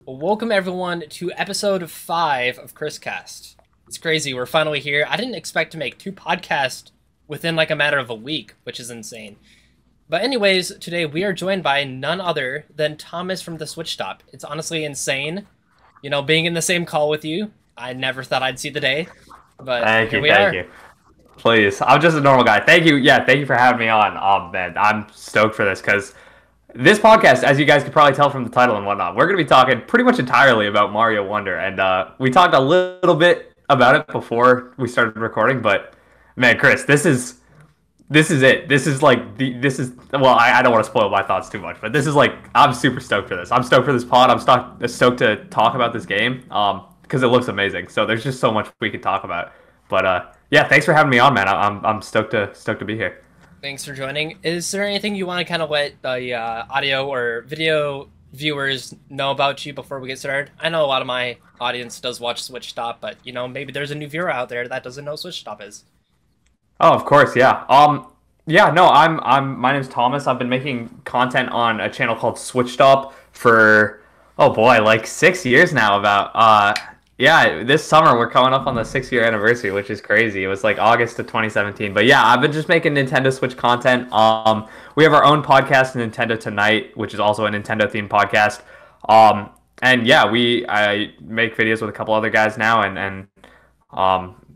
Welcome everyone to episode 5 of ChrisCast. It's crazy, we're finally here. I didn't expect to make 2 podcasts within like a matter of a week, which is insane. But anyways, today we are joined by none other than Thomas from the Switch Stop. It's honestly insane, being in the same call with you. I never thought I'd see the day, but Thank here you, we thank are. you. Please, I'm just a normal guy. Thank you, thank you for having me on. Man, I'm stoked for this because this podcast, as you guys could probably tell from the title and whatnot, we're going to be talking pretty much entirely about Mario Wonder, and we talked a little bit about it before we started recording. But man, Chris, this is it. This is like well, I don't want to spoil my thoughts too much, but this is like I'm super stoked for this. I'm stoked for this pod. I'm stoked to talk about this game because it looks amazing. So there's just so much we could talk about. But yeah, thanks for having me on, man. I'm stoked to be here. Thanks for joining. Is there anything you want to kind of let the audio or video viewers know about you before we get started? I know a lot of my audience does watch Switch Stop, but maybe there's a new viewer out there that doesn't know what Switch Stop is. Oh, of course, yeah. Yeah, no, my name's Thomas. I've been making content on a channel called Switch Stop for, oh boy, like 6 years now. Yeah, this summer we're coming up on the 6 year anniversary, which is crazy. It was like August of 2017. But yeah, I've been just making Nintendo Switch content. We have our own podcast, Nintendo Tonight, which is also a Nintendo themed podcast. And yeah, I make videos with a couple other guys now, and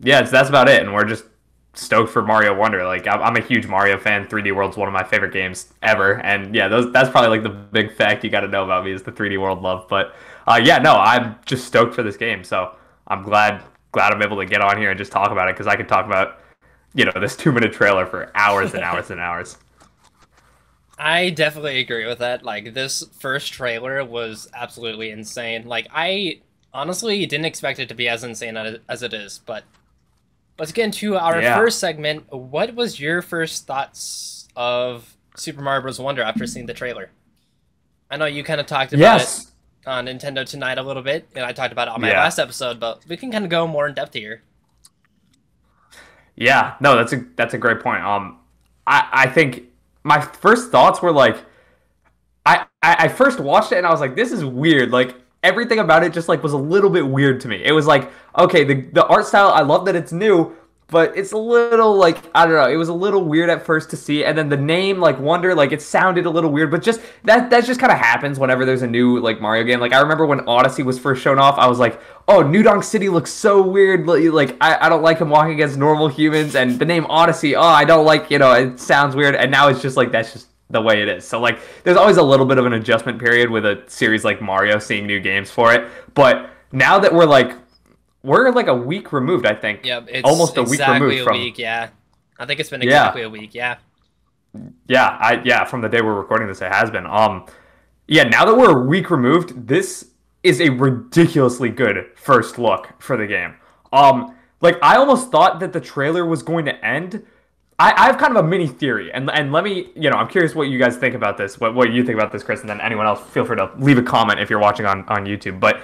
yeah, that's about it. And we're just stoked for Mario Wonder. Like I'm a huge Mario fan. 3D World's one of my favorite games ever. And yeah, that's probably like the big fact you got to know about me is the 3D World love. But yeah, no, I'm just stoked for this game. So I'm glad I'm able to get on here and just talk about it because I could talk about this 2 minute trailer for hours and hours and hours. I definitely agree with that. Like, this first trailer was absolutely insane. Like, I honestly didn't expect it to be as insane as it is, but let's get into our Yeah. first segment. What was your first thoughts of Super Mario Bros. Wonder after seeing the trailer? I know you kind of talked about it Yes. on Nintendo Tonight a little bit, and I talked about it on my Yeah. last episode, but we can kind of go more in depth here. Yeah. No, that's a great point. I think my first thoughts were like I first watched it and I was like, this is weird. Like everything about it just like was a little bit weird to me. It was like, okay, the art style, I love that it's new, but it's a little like I don't know, it was a little weird at first to see, and then the name like Wonder, like it sounded a little weird, but just that just kind of happens whenever there's a new like Mario game. Like I remember when Odyssey was first shown off, I was like, oh, New Donk City looks so weird. Like I don't like him walking against normal humans, and the name Odyssey, oh, I don't like, it sounds weird, and now it's just like that's just the way it is. So like there's always a little bit of an adjustment period with a series like Mario seeing new games for it. But now that we're like a week removed, I think. Yep, it's Almost a week exactly removed a from week, yeah. I think it's been yeah. exactly a week, yeah. Yeah, from the day we're recording this it has been. Yeah, now that we're a week removed, this is a ridiculously good first look for the game. Like I almost thought that the trailer was going to end. I have kind of a mini theory, and let me, I'm curious what you guys think about this, what you think about this, Chris, and then anyone else, feel free to leave a comment if you're watching on YouTube. But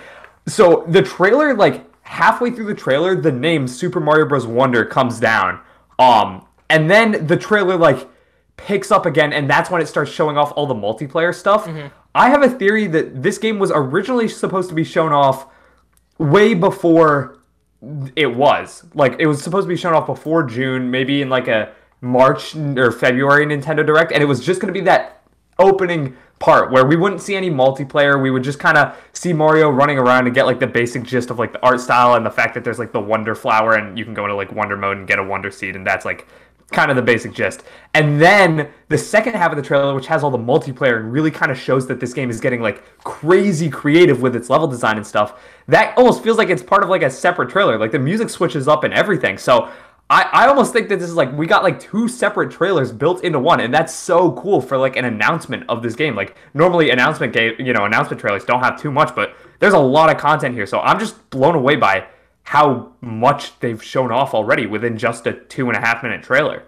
so the trailer, like halfway through the trailer, the name Super Mario Bros. Wonder comes down, and then the trailer like picks up again, and that's when it starts showing off all the multiplayer stuff. I have a theory that this game was originally supposed to be shown off way before it was. Like it was supposed to be shown off before June, maybe in like a March or February Nintendo Direct, and it was just going to be that opening part where we wouldn't see any multiplayer. We would just kind of see Mario running around and get like the basic gist of like the art style and the fact that there's like the Wonder Flower and you can go into like Wonder Mode and get a Wonder Seed, and that's like kind of the basic gist. And then the second half of the trailer, which has all the multiplayer and really kind of shows that this game is getting like crazy creative with its level design and stuff, that almost feels like it's part of like a separate trailer. Like the music switches up and everything. So I almost think that this is like we got like 2 separate trailers built into one, and that's so cool for like an announcement of this game. Like normally announcement trailers don't have too much, but there's a lot of content here. So I'm just blown away by how much they've shown off already within just a 2.5 minute trailer.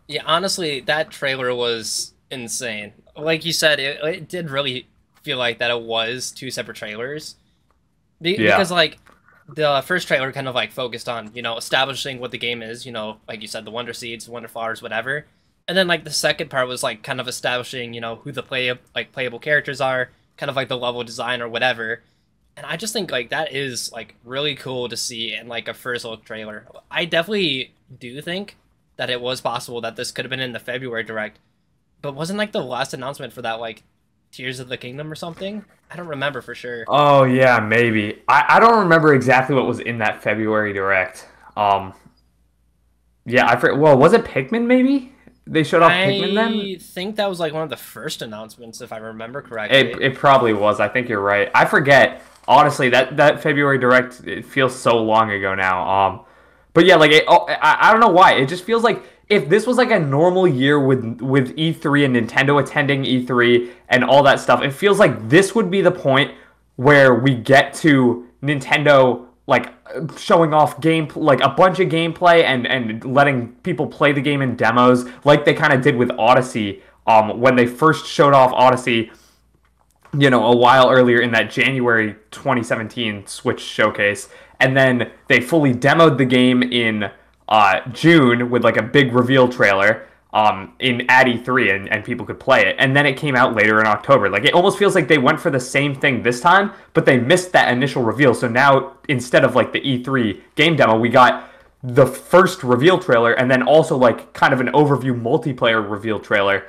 Yeah, honestly, that trailer was insane. Like you said, it did really feel like that it was 2 separate trailers. Yeah. Because, like, the first trailer kind of, like, focused on, establishing what the game is, like you said, the Wonder Seeds, Wonder Flowers, whatever. And then, like, the second part was, like, kind of establishing, who the playable characters are, kind of like the level design or whatever. And I just think like that is like really cool to see in like a first look trailer. I definitely do think that it was possible that this could have been in the February direct, but wasn't like the last announcement for that like Tears of the Kingdom or something? I don't remember for sure. Oh yeah, maybe. I don't remember exactly what was in that February direct. Yeah, well, was it Pikmin maybe? They showed off Pikmin then? I think that was like one of the first announcements, if I remember correctly. It probably was. I think you're right. I forget. Honestly, that February direct, it feels so long ago now. But yeah, like I don't know why. It just feels like if this was like a normal year with E3 and Nintendo attending E3 and all that stuff, it feels like this would be the point where we get to Nintendo like showing off game like a bunch of gameplay and letting people play the game in demos like they kind of did with Odyssey when they first showed off Odyssey, you know, a while earlier in that January 2017 Switch showcase, and then they fully demoed the game in June with like a big reveal trailer at E3 and people could play it, and then it came out later in October. Like it almost feels like they went for the same thing this time, but they missed that initial reveal. So now instead of like the E3 game demo, we got the first reveal trailer and then also like kind of an overview multiplayer reveal trailer.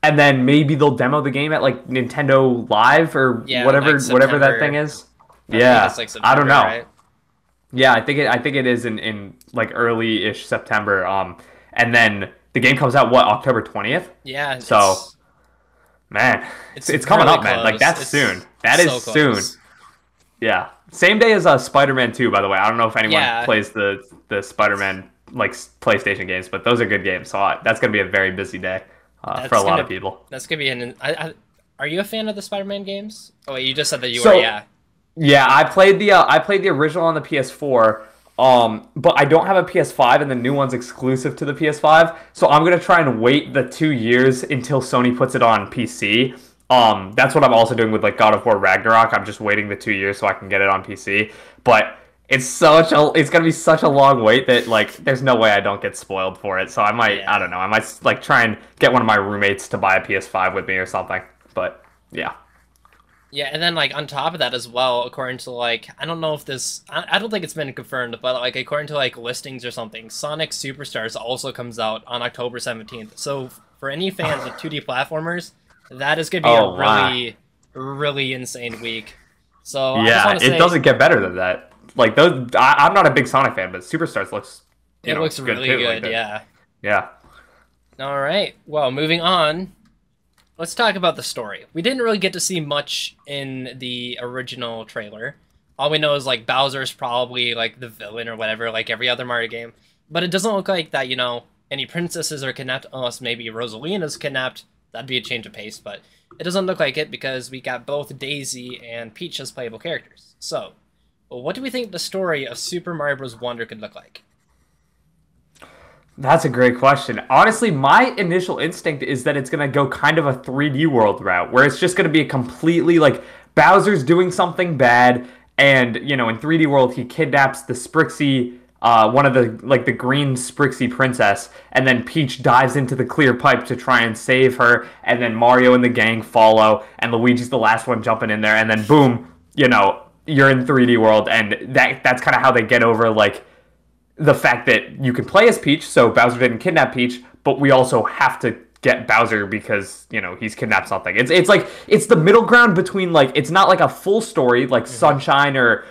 And then maybe they'll demo the game at like Nintendo Live or whatever that thing is. Yeah, like I don't know. Right? Yeah, I think it is in like early-ish September. And then the game comes out October 20th? Yeah. So man, it's coming really up, man. close. Like that's soon. That is so soon. close. Yeah. Same day as Spider-Man 2, by the way. I don't know if anyone plays the Spider-Man like PlayStation games, but those are good games. So that's going to be a very busy day for a lot of people. That's going to be are you a fan of the Spider-Man games? Oh, wait, you just said that you were, yeah. Yeah, I played the original on the PS4, but I don't have a PS5, and the new one's exclusive to the PS5. So I'm gonna try and wait the 2 years until Sony puts it on PC. That's what I'm also doing with like God of War Ragnarok. I'm just waiting the 2 years so I can get it on PC. But it's gonna be such a long wait that like there's no way I don't get spoiled for it. So I might I don't know. I might like try and get one of my roommates to buy a PS5 with me or something. But yeah. Yeah, and then like on top of that as well, according to like I don't know if this I don't think it's been confirmed, but like according to like listings or something, Sonic Superstars also comes out on October 17th. So for any fans of 2D platformers, that is going to be a really really insane week. So yeah, it doesn't get better than that. Like those, I'm not a big Sonic fan, but Superstars looks looks really good. Yeah. Yeah. All right. Well, moving on. Let's talk about the story. We didn't really get to see much in the original trailer. All we know is like Bowser's probably like the villain or whatever, like every other Mario game. But it doesn't look like that, you know, any princesses are kidnapped, unless maybe Rosalina's kidnapped. That'd be a change of pace, but it doesn't look like it because we got both Daisy and Peach as playable characters. So, what do we think the story of Super Mario Bros. Wonder could look like? That's a great question. Honestly, my initial instinct is that it's going to go kind of a 3D world route, where it's just going to be a completely, like, Bowser's doing something bad, and, you know, in 3D world, he kidnaps the Sprixie, one of the, like, the green Sprixie princess, and then Peach dives into the clear pipe to try and save her, and then Mario and the gang follow, and Luigi's the last one jumping in there, and then boom, you know, you're in 3D world, and that's kind of how they get over, like, the fact that you can play as Peach, so Bowser didn't kidnap Peach, but we also have to get Bowser because, you know, he's kidnapped something. It's like, it's the middle ground between, like, it's not like a full story, like Sunshine or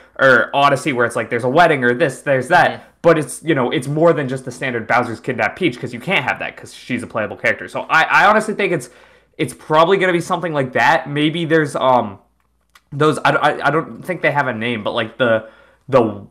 Odyssey, where it's like, there's a wedding or this, there's that, but it's, you know, it's more than just the standard Bowser's kidnapped Peach, because you can't have that, because she's a playable character. So I honestly think it's probably going to be something like that. Maybe there's, those, I don't think they have a name, but like the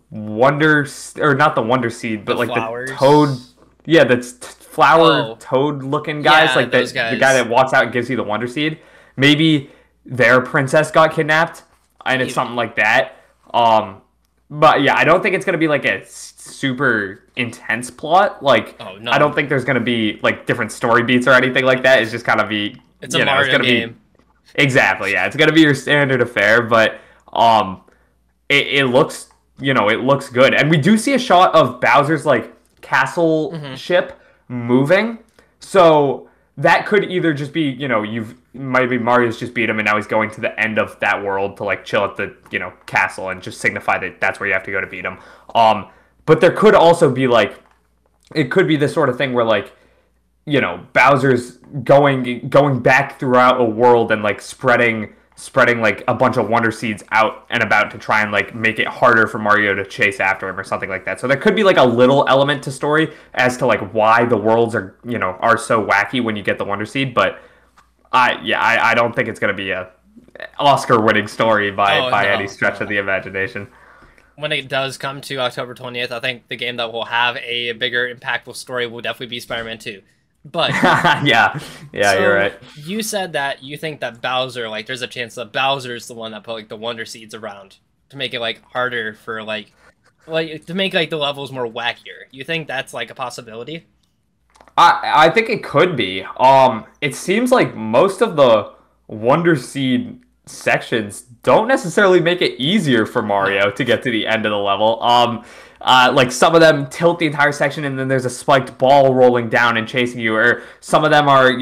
wonder, or not the wonder seed, but like flowers. The toad, that's flower toad looking guys, like those the guy that walks out and gives you the wonder seed. Maybe their princess got kidnapped, and it's something like that. But yeah, I don't think it's gonna be like a super intense plot. Like, I don't think there's gonna be like different story beats or anything like that. It's just gonna be, it's a Mario game. Exactly, yeah. It's gonna be your standard affair, but it looks, you know, it looks good. And we do see a shot of Bowser's, like, castle ship moving. So that could either just be, you know, maybe Mario's just beat him and now he's going to the end of that world to like chill at the castle and just signify that that's where you have to go to beat him. But there could also be like it could be this sort of thing where like Bowser's going back throughout a world and like spreading like a bunch of Wonder Seeds out and about to try and like make it harder for Mario to chase after him or something like that. So there could be like a little element to story as to like why the worlds are so wacky when you get the Wonder Seed, but I don't think it's gonna be a Oscar-winning story by any stretch of the imagination. When it does come to October 20th, I think the game that will have a bigger, impactful story will definitely be Spider-Man 2. But yeah, so you're right. You said that you think that Bowser, like, there's a chance that Bowser is the one that put like the Wonder Seeds around to make it like harder for like to make like the levels more wackier. You think that's like a possibility? I think it could be. It seems like most of the Wonder Seed sections don't necessarily make it easier for Mario to get to the end of the level. Like some of them tilt the entire section and then there's a spiked ball rolling down and chasing you, or some of them are,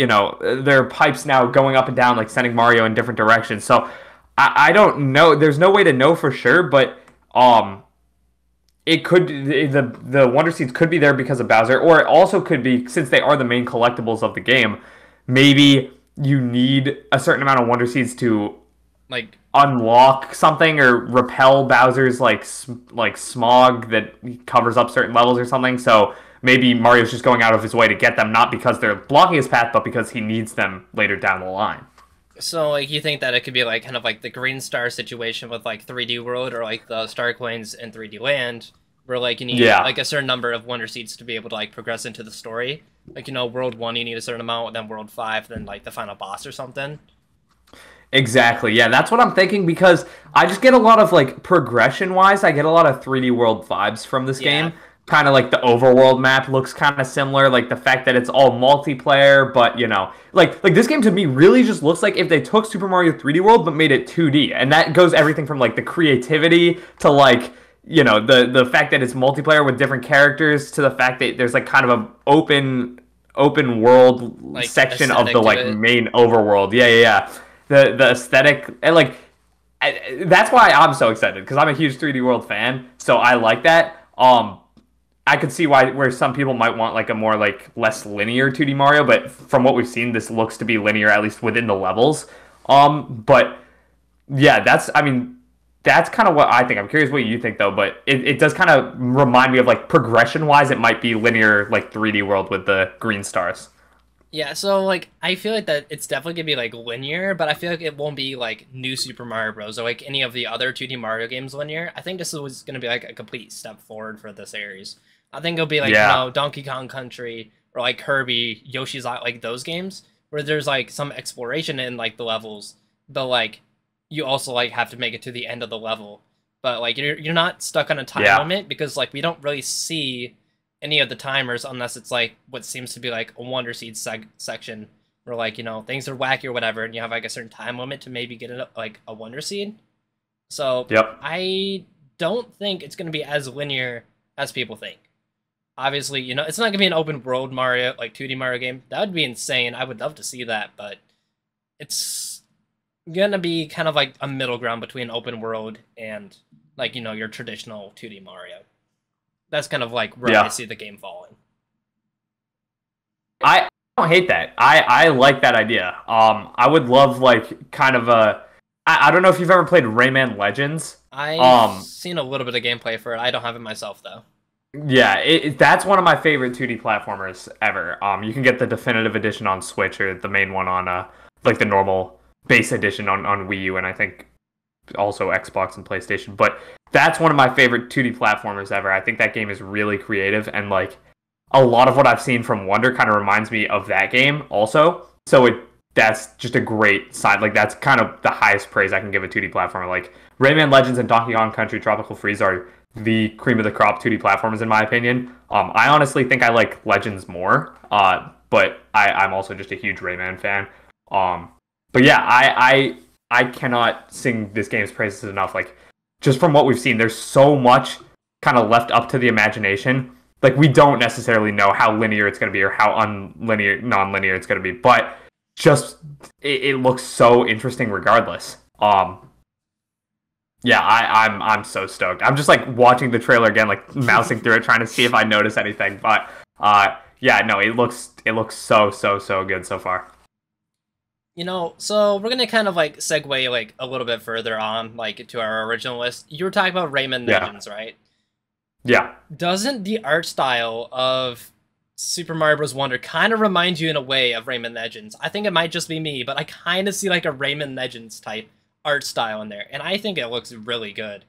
there are pipes now going up and down, like sending Mario in different directions. So I don't know. There's no way to know for sure, but it could the Wonder Seeds could be there because of Bowser, or it also could be, since they are the main collectibles of the game, maybe you need a certain amount of Wonder Seeds to like unlock something or repel Bowser's like smog that covers up certain levels or something. So maybe Mario's just going out of his way to get them, not because they're blocking his path, but because he needs them later down the line. So like you think that it could be like kind of like the Green Star situation with like 3D World, or like the Star Coins in 3D Land, where like you need like a certain number of Wonder Seeds to be able to like progress into the story. Like World 1 you need a certain amount, then World 5, then like the final boss or something. Exactly. Yeah, that's what I'm thinking, because I just get a lot of like progression-wise, I get a lot of 3D World vibes from this game. Kind of like the overworld map looks kind of similar, like the fact that it's all multiplayer, but like this game to me really just looks like if they took Super Mario 3D World but made it 2D, and that goes everything from like the creativity to like the fact that it's multiplayer with different characters, to the fact that there's like kind of a open world like section of the like main overworld. Yeah. The aesthetic, and like that's why I'm so excited, because I'm a huge 3D World fan, so I like that. I could see where some people might want like a more like less linear 2D Mario, but from what we've seen, this looks to be linear, at least within the levels. But yeah, that's kind of what I think. I'm curious what you think though, but it does kind of remind me of like progression wise, it might be linear like 3D World with the green stars. Yeah, so like I feel like that it's definitely gonna be like linear, but I feel like it won't be like New Super Mario Bros. Or like any of the other 2D Mario games linear. I think this was gonna be like a complete step forward for the series. I think it'll be like Donkey Kong Country or like Kirby, Yoshi's Island, like those games where there's like some exploration in like the levels, but like you also like have to make it to the end of the level. But like you're not stuck on a time limit, because like we don't really see any of the timers unless it's like what seems to be like a Wonder Seed section where like things are wacky or whatever, and you have like a certain time limit to maybe get it like a Wonder Seed. So I don't think it's going to be as linear as people think. Obviously, it's not going to be an open world Mario, like 2D Mario game. That would be insane. I would love to see that, but it's going to be kind of like a middle ground between open world and like your traditional 2D Mario. That's kind of like where I see the game falling. I don't hate that. I like that idea. I would love like kind of a. I don't know if you've ever played Rayman Legends. I've seen a little bit of gameplay for it. I don't have it myself though. Yeah, that's one of my favorite 2D platformers ever. You can get the definitive edition on Switch, or the main one on like the normal base edition on Wii U, and I think also Xbox and PlayStation. But that's one of my favorite 2D platformers ever. I think that game is really creative, and like a lot of what I've seen from Wonder kind of reminds me of that game also. So that's just a great sign. Like that's kind of the highest praise I can give a 2D platformer. Like Rayman Legends and Donkey Kong Country Tropical Freeze are the cream of the crop 2D platformers in my opinion. I honestly think I like Legends more, but I'm also just a huge Rayman fan. But yeah, I cannot sing this game's praises enough. Like, just from what we've seen, there's so much kind of left up to the imagination. Like, we don't necessarily know how linear it's going to be or how non-linear it's going to be. But just it looks so interesting regardless. Yeah, I'm so stoked. I'm just like watching the trailer again, like mousing through it, trying to see if I notice anything. But yeah, no, it looks so good so far. So we're gonna kind of like segue like a little bit further on, like to our original list. You were talking about Rayman Yeah, Legends, right? yeah. Doesn't the art style of Super Mario Bros. Wonder kind of remind you in a way of Rayman Legends? I think it might just be me, but I kind of see like a Rayman Legends type art style in there, and I think it looks really good.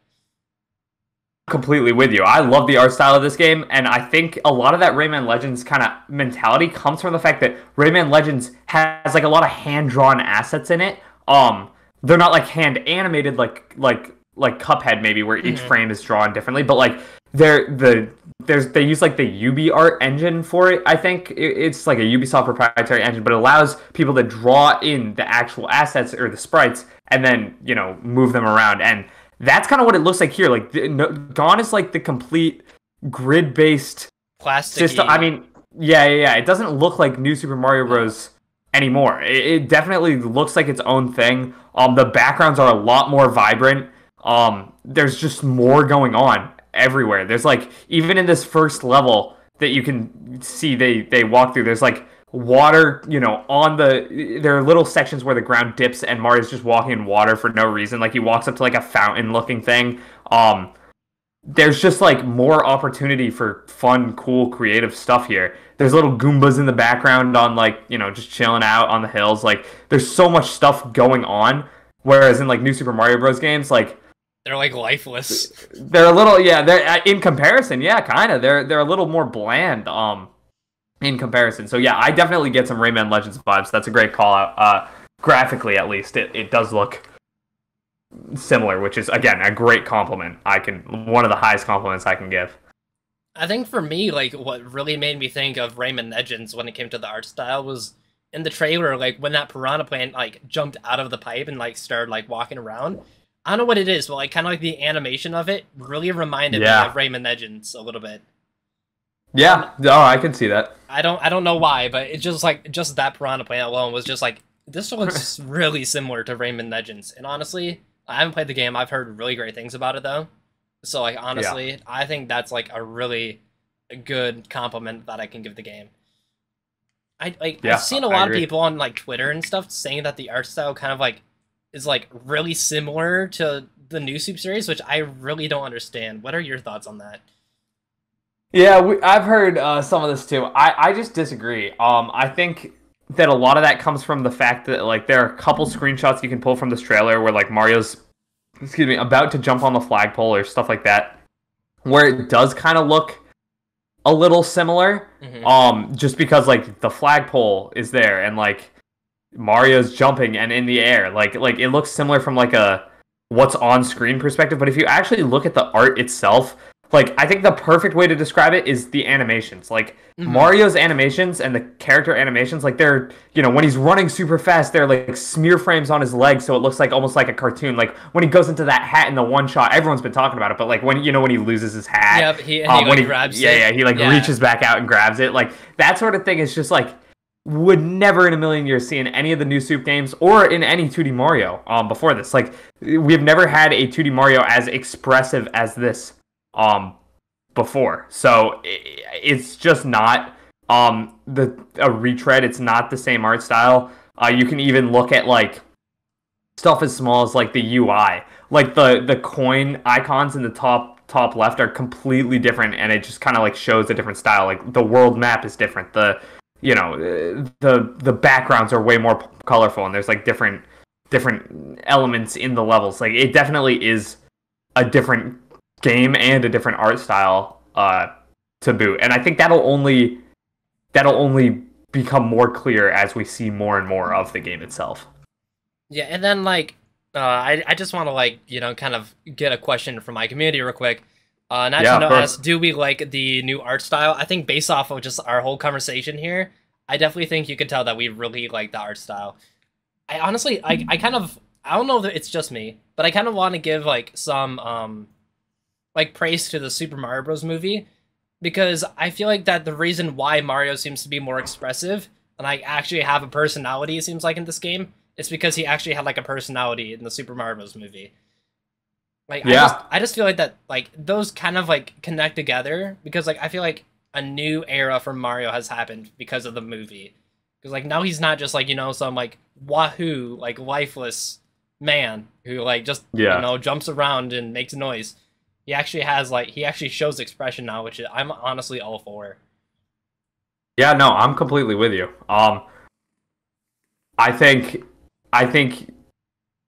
Completely with you. I love the art style of this game, and I think a lot of that Rayman Legends kind of mentality comes from the fact that Rayman Legends has like a lot of hand drawn assets in it. They're not like hand animated like Cuphead maybe, where each Mhm. frame is drawn differently, but like they use like the Ubi art engine for it. I think it's like a Ubisoft proprietary engine, but it allows people to draw in the actual assets or the sprites and then move them around. And that's kind of what it looks like here. Like Dawn is like the complete grid-based system. I Plasticky. mean, yeah. It doesn't look like New Super Mario No. Bros. Anymore. It definitely looks like its own thing. The backgrounds are a lot more vibrant. There's just more going on everywhere. There's like even in this first level that you can see they walk through. There's like water, on there are little sections where the ground dips and Mario's just walking in water for no reason. Like he walks up to like a fountain looking thing. There's just like more opportunity for fun, cool, creative stuff here. There's little Goombas in the background on like, just chilling out on the hills. Like there's so much stuff going on. Whereas in like New Super Mario Bros. Games, like They're like lifeless. they're a little, yeah, they're in comparison, yeah, kind of. They're a little more bland in comparison. So yeah, I definitely get some Rayman Legends vibes. That's a great call out. Graphically at least it does look similar, which is again a great compliment. One of the highest compliments I can give. I think for me, like what really made me think of Rayman Legends when it came to the art style was in the trailer, like when that piranha plant like jumped out of the pipe and like started like walking around. I don't know what it is, but like kind of like the animation of it really reminded me Yeah. of Rayman Legends a little bit. And Yeah. Oh, I can see that. I don't know why, but it just like just that piranha plant alone was just like this looks really similar to Rayman Legends. And honestly, I haven't played the game. I've heard really great things about it though. So like Yeah. honestly, I think that's like a really good compliment that I can give the game. I've Yeah, seen a I lot of agree. people on like Twitter and stuff saying that the art style kind of like is like really similar to the new Soup series, which I really don't understand. What are your thoughts on that? Yeah, I've heard some of this too. I just disagree. I think that a lot of that comes from the fact that like there are a couple screenshots you can pull from this trailer where like Mario's, excuse me, about to jump on the flagpole or stuff like that, where it does kind of look a little similar. Hmm. Just because like the flagpole is there and like Mario's jumping and in the air, like it looks similar from like a what's on screen perspective. But if you actually look at the art itself, like I think the perfect way to describe it is the animations. Like Hmm. Mario's animations and the character animations, like they're when he's running super fast, they're like smear frames on his legs, so it looks like almost like a cartoon. Like when he goes into that hat in the one shot, everyone's been talking about it. But like when he loses his hat, Yep, he when like grabs it. he like Yeah. reaches back out and grabs it, like that sort of thing is just like would never in a million years see in any of the new Soup games or in any 2D Mario before this. Like we've never had a 2D Mario as expressive as this before. So it's just not a retread. It's not the same art style. You can even look at like stuff as small as like the UI. Like the coin icons in the top left are completely different and it just kind of like shows a different style. Like the world map is different. The backgrounds are way more colorful and there's like different elements in the levels. Like it definitely is a different game and a different art style to boot. And I think that'll only become more clear as we see more and more of the game itself. Yeah, and then like I just want to like, kind of get a question from my community real quick. Yeah, of National course. asks, do we like the new art style? I think based off of just our whole conversation here, I definitely think you could tell that we really like the art style. I honestly, I kind of, I don't know if it's just me, but I kind of want to give like some like praise to the Super Mario Bros. Movie because I feel like that the reason why Mario seems to be more expressive and like actually have a personality, it seems like in this game, it's because he actually had like a personality in the Super Mario Bros. Movie. Like Yeah. I just feel like that like those kind of like connect together because like I feel like a new era for Mario has happened because of the movie. Because like now he's not just like some like wahoo like lifeless man who like just Yeah. jumps around and makes noise. He actually has like he actually shows expression now, which I'm honestly all for. Yeah, no, I'm completely with you. I think I think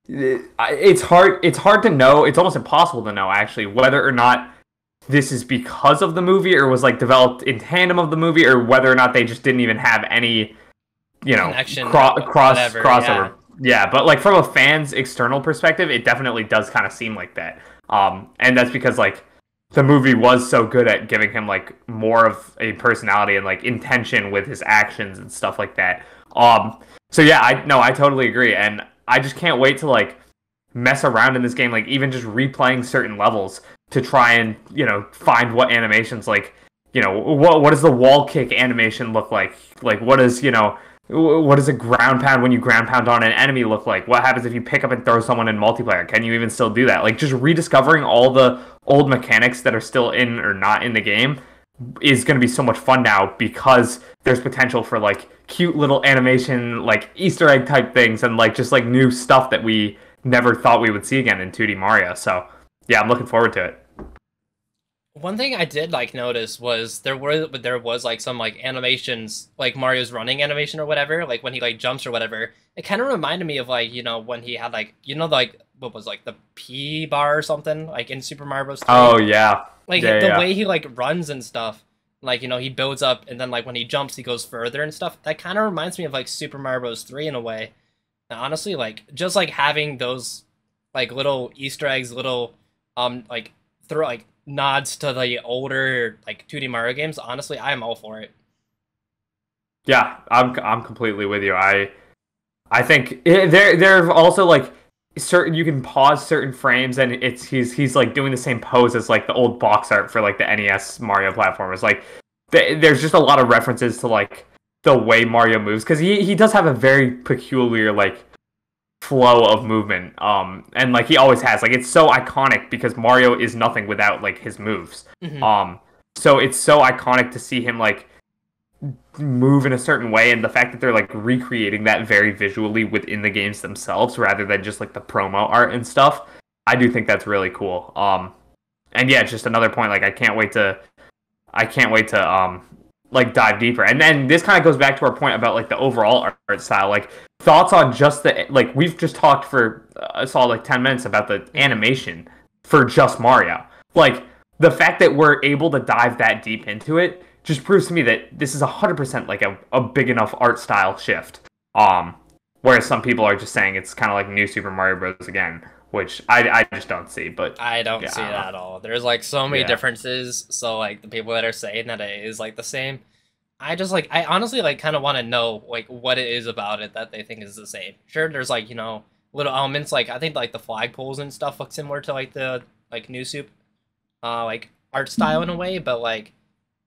it's hard to know. It's almost impossible to know actually whether or not this is because of the movie or was like developed in tandem of the movie or whether or not they just didn't even have any, Connection, whatever. crossover. Yeah, but like from a fan's external perspective, it definitely does kind of seem like that. And that's because like the movie was so good at giving him like more of a personality and like intention with his actions and stuff like that. So yeah, I totally agree, and I just can't wait to like mess around in this game, like even just replaying certain levels to try and find what animations like what does the wall kick animation look like what does a ground pound when you ground pound on an enemy look like? What happens if you pick up and throw someone in multiplayer? Can you even still do that? Like just rediscovering all the old mechanics that are still in or not in the game is going to be so much fun now because there's potential for like cute little animation, like Easter egg type things and like just like new stuff that we never thought we would see again in 2D Mario. So yeah, I'm looking forward to it. One thing I did like notice was there was like some like animations like Mario's running animation or whatever, like when he like jumps or whatever. It kind of reminded me of like when he had like like what was like the P bar or something like in Super Mario Bros. 3. Oh yeah. Like Yeah, the yeah. way he like runs and stuff. Like he builds up and then like when he jumps he goes further and stuff. That kind of reminds me of like Super Mario Bros. 3 in a way. And honestly, like just like having those like little Easter eggs, little like throw like nods to the older like 2D Mario games. Honestly, I am all for it. Yeah, I'm completely with you. I think there are also like certain you can pause certain frames and he's like doing the same pose as like the old box art for like the NES Mario platformers. Like there's just a lot of references to like the way Mario moves because he does have a very peculiar like flow of movement. And like he always has. Like it's so iconic because Mario is nothing without like his moves. Hmm. So it's so iconic to see him like move in a certain way, and the fact that they're like recreating that very visually within the games themselves rather than just like the promo art and stuff, I do think that's really cool. And yeah, just another point, like I can't wait to like dive deeper. And then this kind of goes back to our point about like the overall art style. Like thoughts on just the like we've just talked for a solid like 10 minutes about the animation for just Mario. Like the fact that we're able to dive that deep into it just proves to me that this is 100% like a big enough art style shift. Whereas some people are just saying it's kind of like new Super Mario Bros. Again, which I just don't see. But I don't yeah, see I it don't know. at all. There's like so many Yeah, differences. So like the people that are saying that it is like the same, I just like I honestly like kind of want to know like what it is about it that they think is the same. Sure, there's like little elements like I think like the flagpoles and stuff look similar to like the like new soup, like art style in a way, but like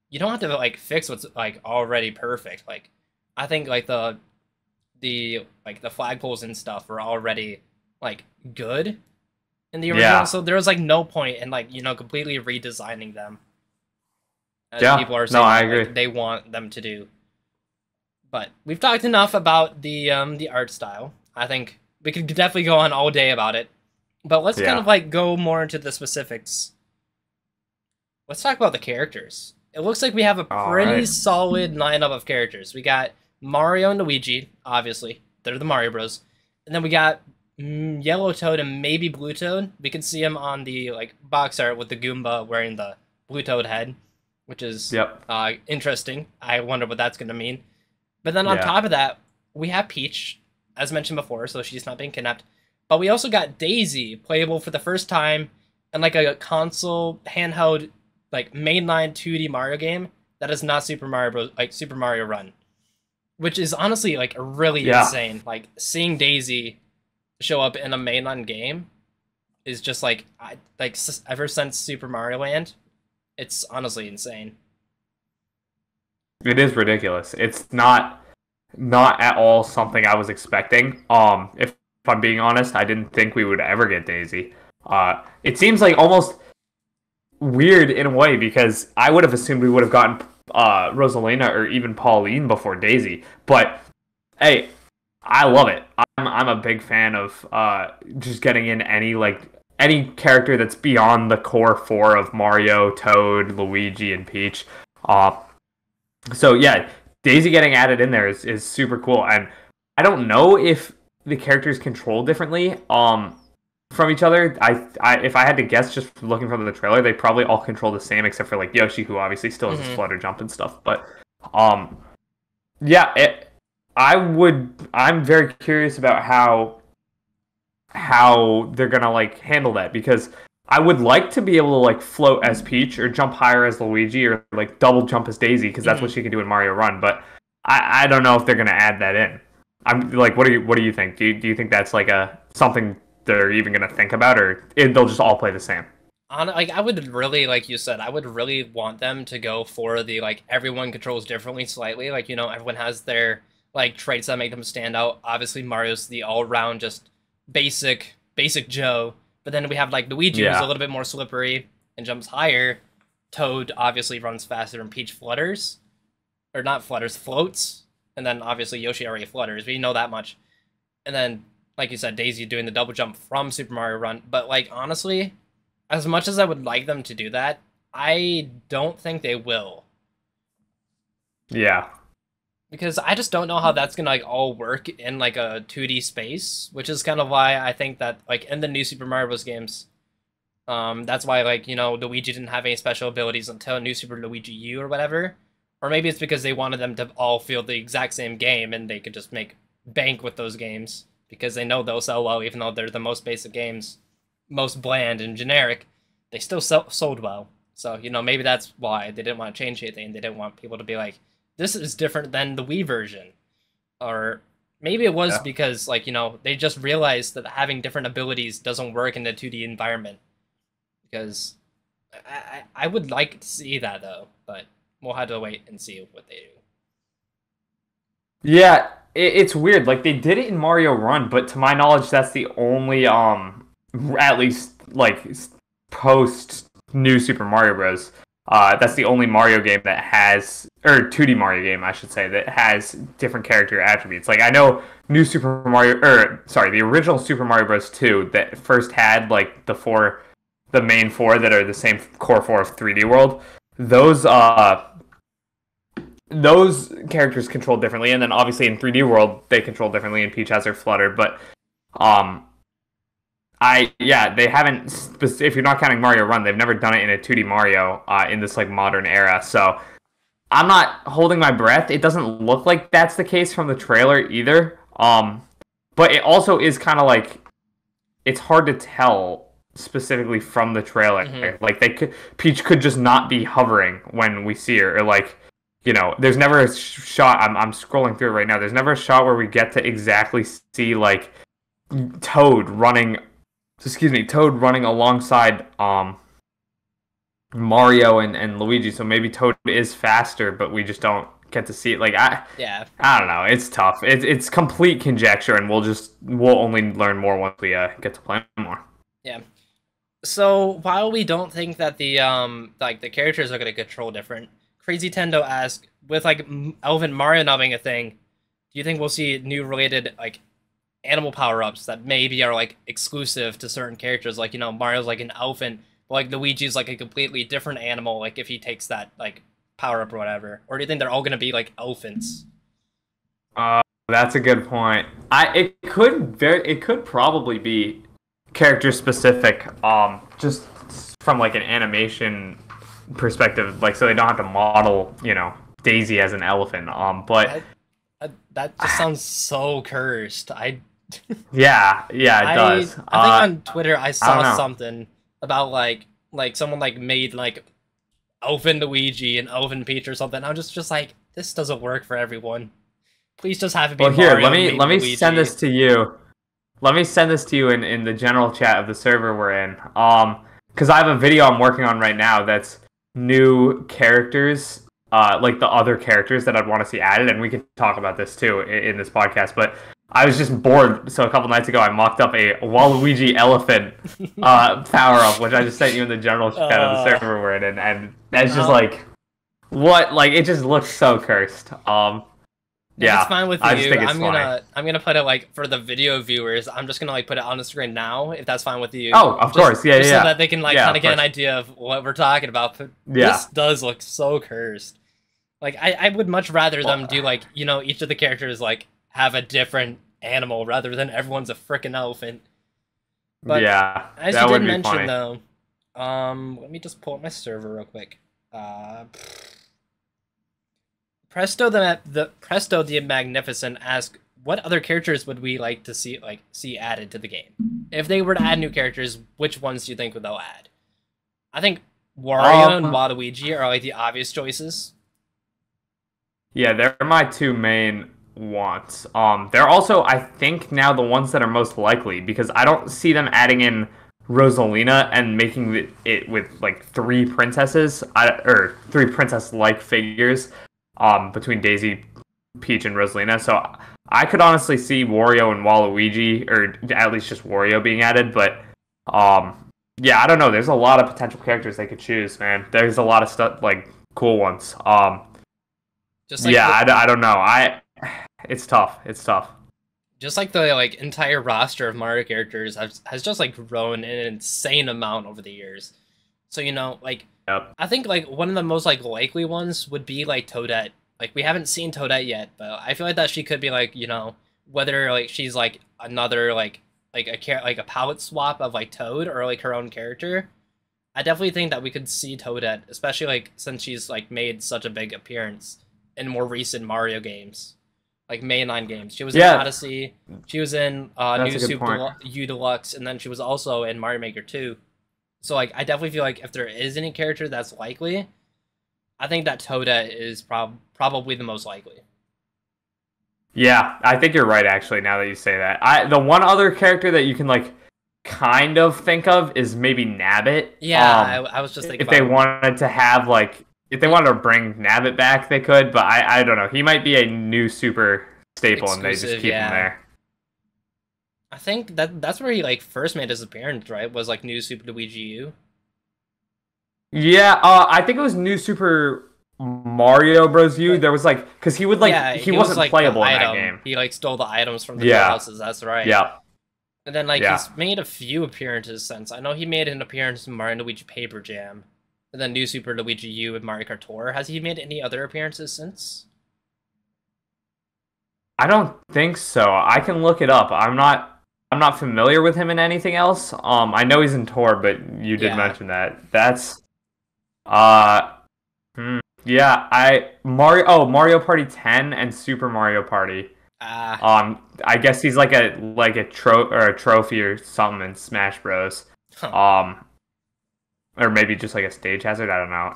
you don't have to like fix what's like already perfect. Like I think like the like the flagpoles and stuff were already like good in the original, yeah, so there was like no point in like completely redesigning them as yeah. people are No, saying I that agree. like they want them to do. But we've talked enough about the art style. I think we could definitely go on all day about it. But let's kind Yeah. of like go more into the specifics. Let's talk about the characters. It looks like we have a All pretty right. solid lineup of characters. We got Mario and Luigi, obviously. They're the Mario Bros. And then we got Yellow Toad and maybe Blue Toad. We can see him on the like box art with the Goomba wearing the Blue Toad head, which is Yep. interesting. I wonder what that's going to mean. But then on Yeah. top of that, we have Peach, as mentioned before, so she's not being kidnapped. But we also got Daisy, playable for the first time in like a console handheld like mainline 2D Mario game that is not Super Mario Bros. Like Super Mario Run, which is honestly like really Yeah. insane. Like seeing Daisy show up in a mainline game is just like ever since Super Mario Land, it's honestly insane. It is ridiculous. It's not. not at all something I was expecting. If I'm being honest, I didn't think we would ever get Daisy. It seems like almost weird in a way because I would have assumed we would have gotten Rosalina or even Pauline before Daisy. But hey, I love it. I'm a big fan of just getting in any character that's beyond the core four of Mario, Toad, Luigi, and Peach. So yeah, Daisy getting added in there is super cool. And I don't know if the characters control differently from each other. If I had to guess, just looking from the trailer, they probably all control the same except for like Yoshi, who obviously still has his flutter jump and stuff. But yeah, I'm very curious about how they're gonna like handle that because I would like to be able to like float as Peach or jump higher as Luigi or like double jump as Daisy because that's what she can do in Mario Run. But I don't know if they're gonna add that in. I'm like, what do you think? Do you think that's like something they're even gonna think about, or they'll just all play the same? Like I would really, like you said, I would really want them to go for the like everyone controls differently slightly. Like everyone has their like traits that make them stand out. Obviously, Mario's the all round just basic Joe. But then we have like Luigi, who's a little bit more slippery and jumps higher. Toad obviously runs faster, and Peach flutters, or not flutters, floats. And then obviously Yoshi already flutters. We know that much. And then, like you said, Daisy doing the double jump from Super Mario Run. But like honestly, as much as I would like them to do that, I don't think they will. Yeah. Because I just don't know how that's gonna like all work in like a 2D space, which is kind of why I think that like in the new Super Mario Bros. Games, that's why like Luigi didn't have any special abilities until New Super Luigi U or whatever, or maybe it's because they wanted them to all feel the exact same game and they could just make bank with those games because they know they'll sell well even though they're the most basic games, most bland and generic, they still sold well. So maybe that's why they didn't want to change anything. They didn't want people to be like, this is different than the Wii version. Or maybe it was because, like, they just realized that having different abilities doesn't work in the 2D environment. Because I would like to see that, though. But we'll have to wait and see what they do. Yeah, it's weird. Like, they did it in Mario Run, but to my knowledge, that's the only, at least, like, post New Super Mario Bros., that's the only Mario game that has, or 2D Mario game, I should say, that has different character attributes. Like, I know New Super Mario, the original Super Mario Bros. 2 that first had, like, the main four that are the same core four of 3D World, those characters control differently, and then obviously in 3D World, they control differently, and Peach has her flutter, but, they haven't, if you're not counting Mario Run, they've never done it in a 2D Mario in this like modern era. So I'm not holding my breath. It doesn't look like that's the case from the trailer either. But it also is kind of like, it's hard to tell specifically from the trailer. Mm-hmm. Like Peach could just not be hovering when we see her, or like, there's never a shot. I'm scrolling through it right now. There's never a shot where we get to exactly see like Toad running alongside Mario and Luigi, so maybe Toad is faster, but we just don't get to see it. Like I don't know. It's tough. It's complete conjecture, and we'll only learn more once we get to play more. Yeah. So while we don't think that the the characters are gonna control different, Crazy Tendo asked, with like Elven Mario not being a thing, do you think we'll see new related like animal power-ups that maybe are like exclusive to certain characters, like Mario's like an elephant, but like Luigi's like a completely different animal, like if he takes that like power-up or whatever? Or do you think they're all gonna be like elephants? That's a good point. It could probably be character specific, just from like an animation perspective, like so they don't have to model Daisy as an elephant, but that just sounds so cursed. Yeah, it does. I think on Twitter I saw something about like someone like made like Elfin Luigi and Elfin Peach or something. I'm just like, this doesn't work for everyone. Please just have it be Mario. Well, here, let me send this to you. Let me send this to you in the general chat of the server we're in. Because I have a video I'm working on right now that's new characters like the other characters that I'd want to see added, and we could talk about this too in this podcast. But I was just bored, so a couple nights ago I mocked up a Waluigi elephant power up, which I just sent you in the general chat of the server we're in, and that's just like what, like it just looks so cursed. Yeah, it's fine with you. I just think it's I'm gonna put it like for the video viewers. I'm just gonna like put it on the screen now, if that's fine with you. Oh, of course, yeah, just yeah. so that they can like kind of get an idea of what we're talking about. But this does look so cursed. Like I would much rather them do like, you know, each of the characters like have a different animal rather than everyone's a freaking elephant. But yeah, as you did mention though, let me just pull up my server real quick. Presto the Magnificent asked, what other characters would we like to see added to the game? If they were to add new characters, which ones do you think they'll add? I think Wario and Waluigi are like the obvious choices. Yeah, they're my two main wants. They're also, I think, now the ones that are most likely, because I don't see them adding in Rosalina and making it with like three princesses, or three princess-like figures, between Daisy, Peach, and Rosalina. So I could honestly see Wario and Waluigi, or at least just Wario being added. But yeah, I don't know. There's a lot of potential characters they could choose, man. There's a lot of stuff, like cool ones. Just like I don't know. It's tough. It's tough. Just like the like entire roster of Mario characters has just like grown an insane amount over the years. So, you know, like I think like one of the most like likely ones would be like Toadette. Like we haven't seen Toadette yet, but I feel like that she could be like, you know, whether like she's like another like a palette swap of like Toad or like her own character. I definitely think that we could see Toadette, especially like since she's like made such a big appearance in more recent Mario games, like mainline games. She was in Odyssey, she was in New Super U Deluxe, and then she was also in Mario Maker 2. So like I definitely feel like if there is any character that's likely, I think that Toadette is probably the most likely. Yeah, I think you're right actually, now that you say that. The one other character that you can like kind of think of is maybe Nabbit. Yeah, I was just thinking if they wanted to have like, if they wanted to bring Nabbit back, they could, but I don't know. He might be a new super staple and they just keep him there. I think that's where he like first made his appearance, right? Was like New Super Luigi U. Yeah, I think it was New Super Mario Bros. U. There was like, because he would like, he wasn't like playable in that game. He like stole the items from the houses. That's right. Yeah. And then like he's made a few appearances since. I know he made an appearance in Mario and Luigi Paper Jam, and then New Super Luigi U and Mario Kart Tour. Has he made any other appearances since? I don't think so. I can look it up. I'm not familiar with him in anything else. I know he's in Tour, but you did mention that. That's Mario Party 10 and Super Mario Party. I guess he's like a trophy or something in Smash Bros. Or maybe just like a stage hazard. I don't know.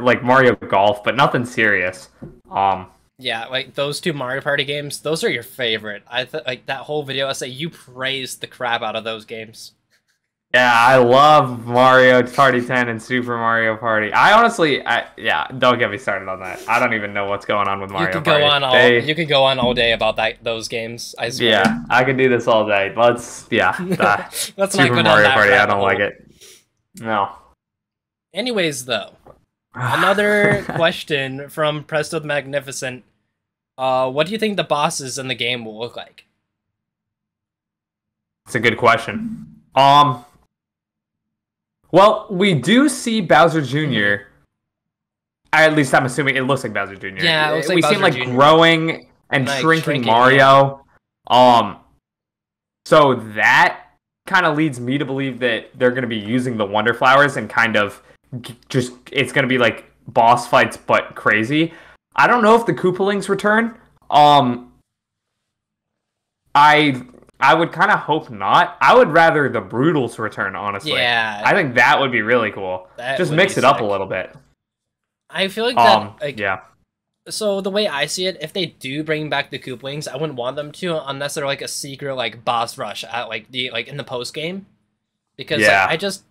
Like Mario Golf, but nothing serious. Yeah, like those two Mario Party games, those are your favorite. Like that whole video essay, you praised the crap out of those games. Yeah, I love Mario Party 10 and Super Mario Party. I honestly, don't get me started on that. I don't even know what's going on with Mario Party. You could go on all day about those games, I swear. Yeah, I could do this all day. Let's Let's not Super go down Mario that Party, I don't hole. like it. No. Anyways, though, another question from Presto the Magnificent. What do you think the bosses in the game will look like? It's a good question. Well, we do see Bowser Jr. At least I'm assuming it looks like Bowser Jr. Yeah, it looks like we Bowser see him like Jr. growing and like, shrinking Mario. Yeah. So that kind of leads me to believe that they're going to be using the Wonder Flowers and kind of just, it's going to be like boss fights but crazy. I don't know if the Koopalings return. I would kind of hope not. I would rather the Brutals return, honestly. Yeah. I think that would be really cool. Just mix it up a little bit. I feel like that, like, yeah. So the way I see it, if they do bring back the Koopalings, I wouldn't want them to unless they're like a secret like boss rush at like in the post game. Because like, I just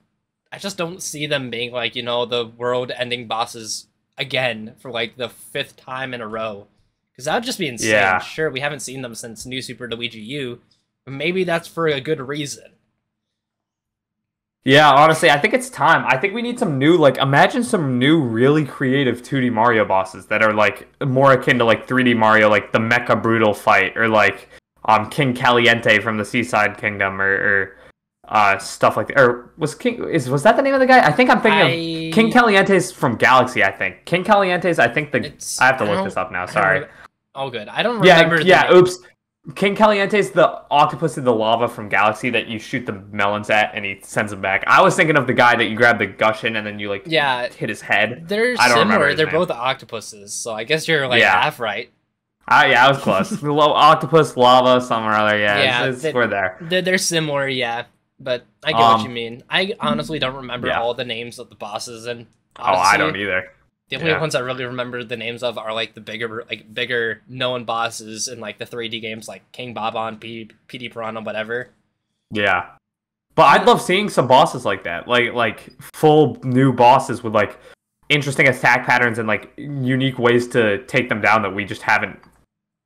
don't see them being like, you know, the world ending bosses again for like the 5th time in a row. Because that would just be insane. Yeah. Sure, we haven't seen them since New Super Luigi U, but maybe that's for a good reason. Yeah, honestly, I think it's time. I think we need some new, like, imagine some new, really creative 2D Mario bosses that are, like, more akin to, like, 3D Mario, like the Mecha Brutal fight, or, like, King Caliente from the Seaside Kingdom, or stuff like that. Or was that the name of the guy? I think I'm thinking of King Caliente's from Galaxy, I think. King Caliente's, I think I have to look this up now, sorry. All good. I don't remember oops. King Caliente's the octopus in the lava from Galaxy that you shoot the melons at and he sends them back. I was thinking of the guy that you grab the gush in and then you like hit his head. They're similar. They're both octopuses, so I guess you're like half right. I was close. The octopus, lava, somewhere or other. Yeah, we're there. They're similar, yeah. But I get what you mean. I honestly don't remember all the names of the bosses, and honestly, I don't either. The only ones I really remember the names of are like the bigger known bosses in like the 3D games, like King Bob-on, PD Piranha, whatever. Yeah, but I'd love seeing some bosses like that, like full new bosses with like interesting attack patterns and like unique ways to take them down that we just haven't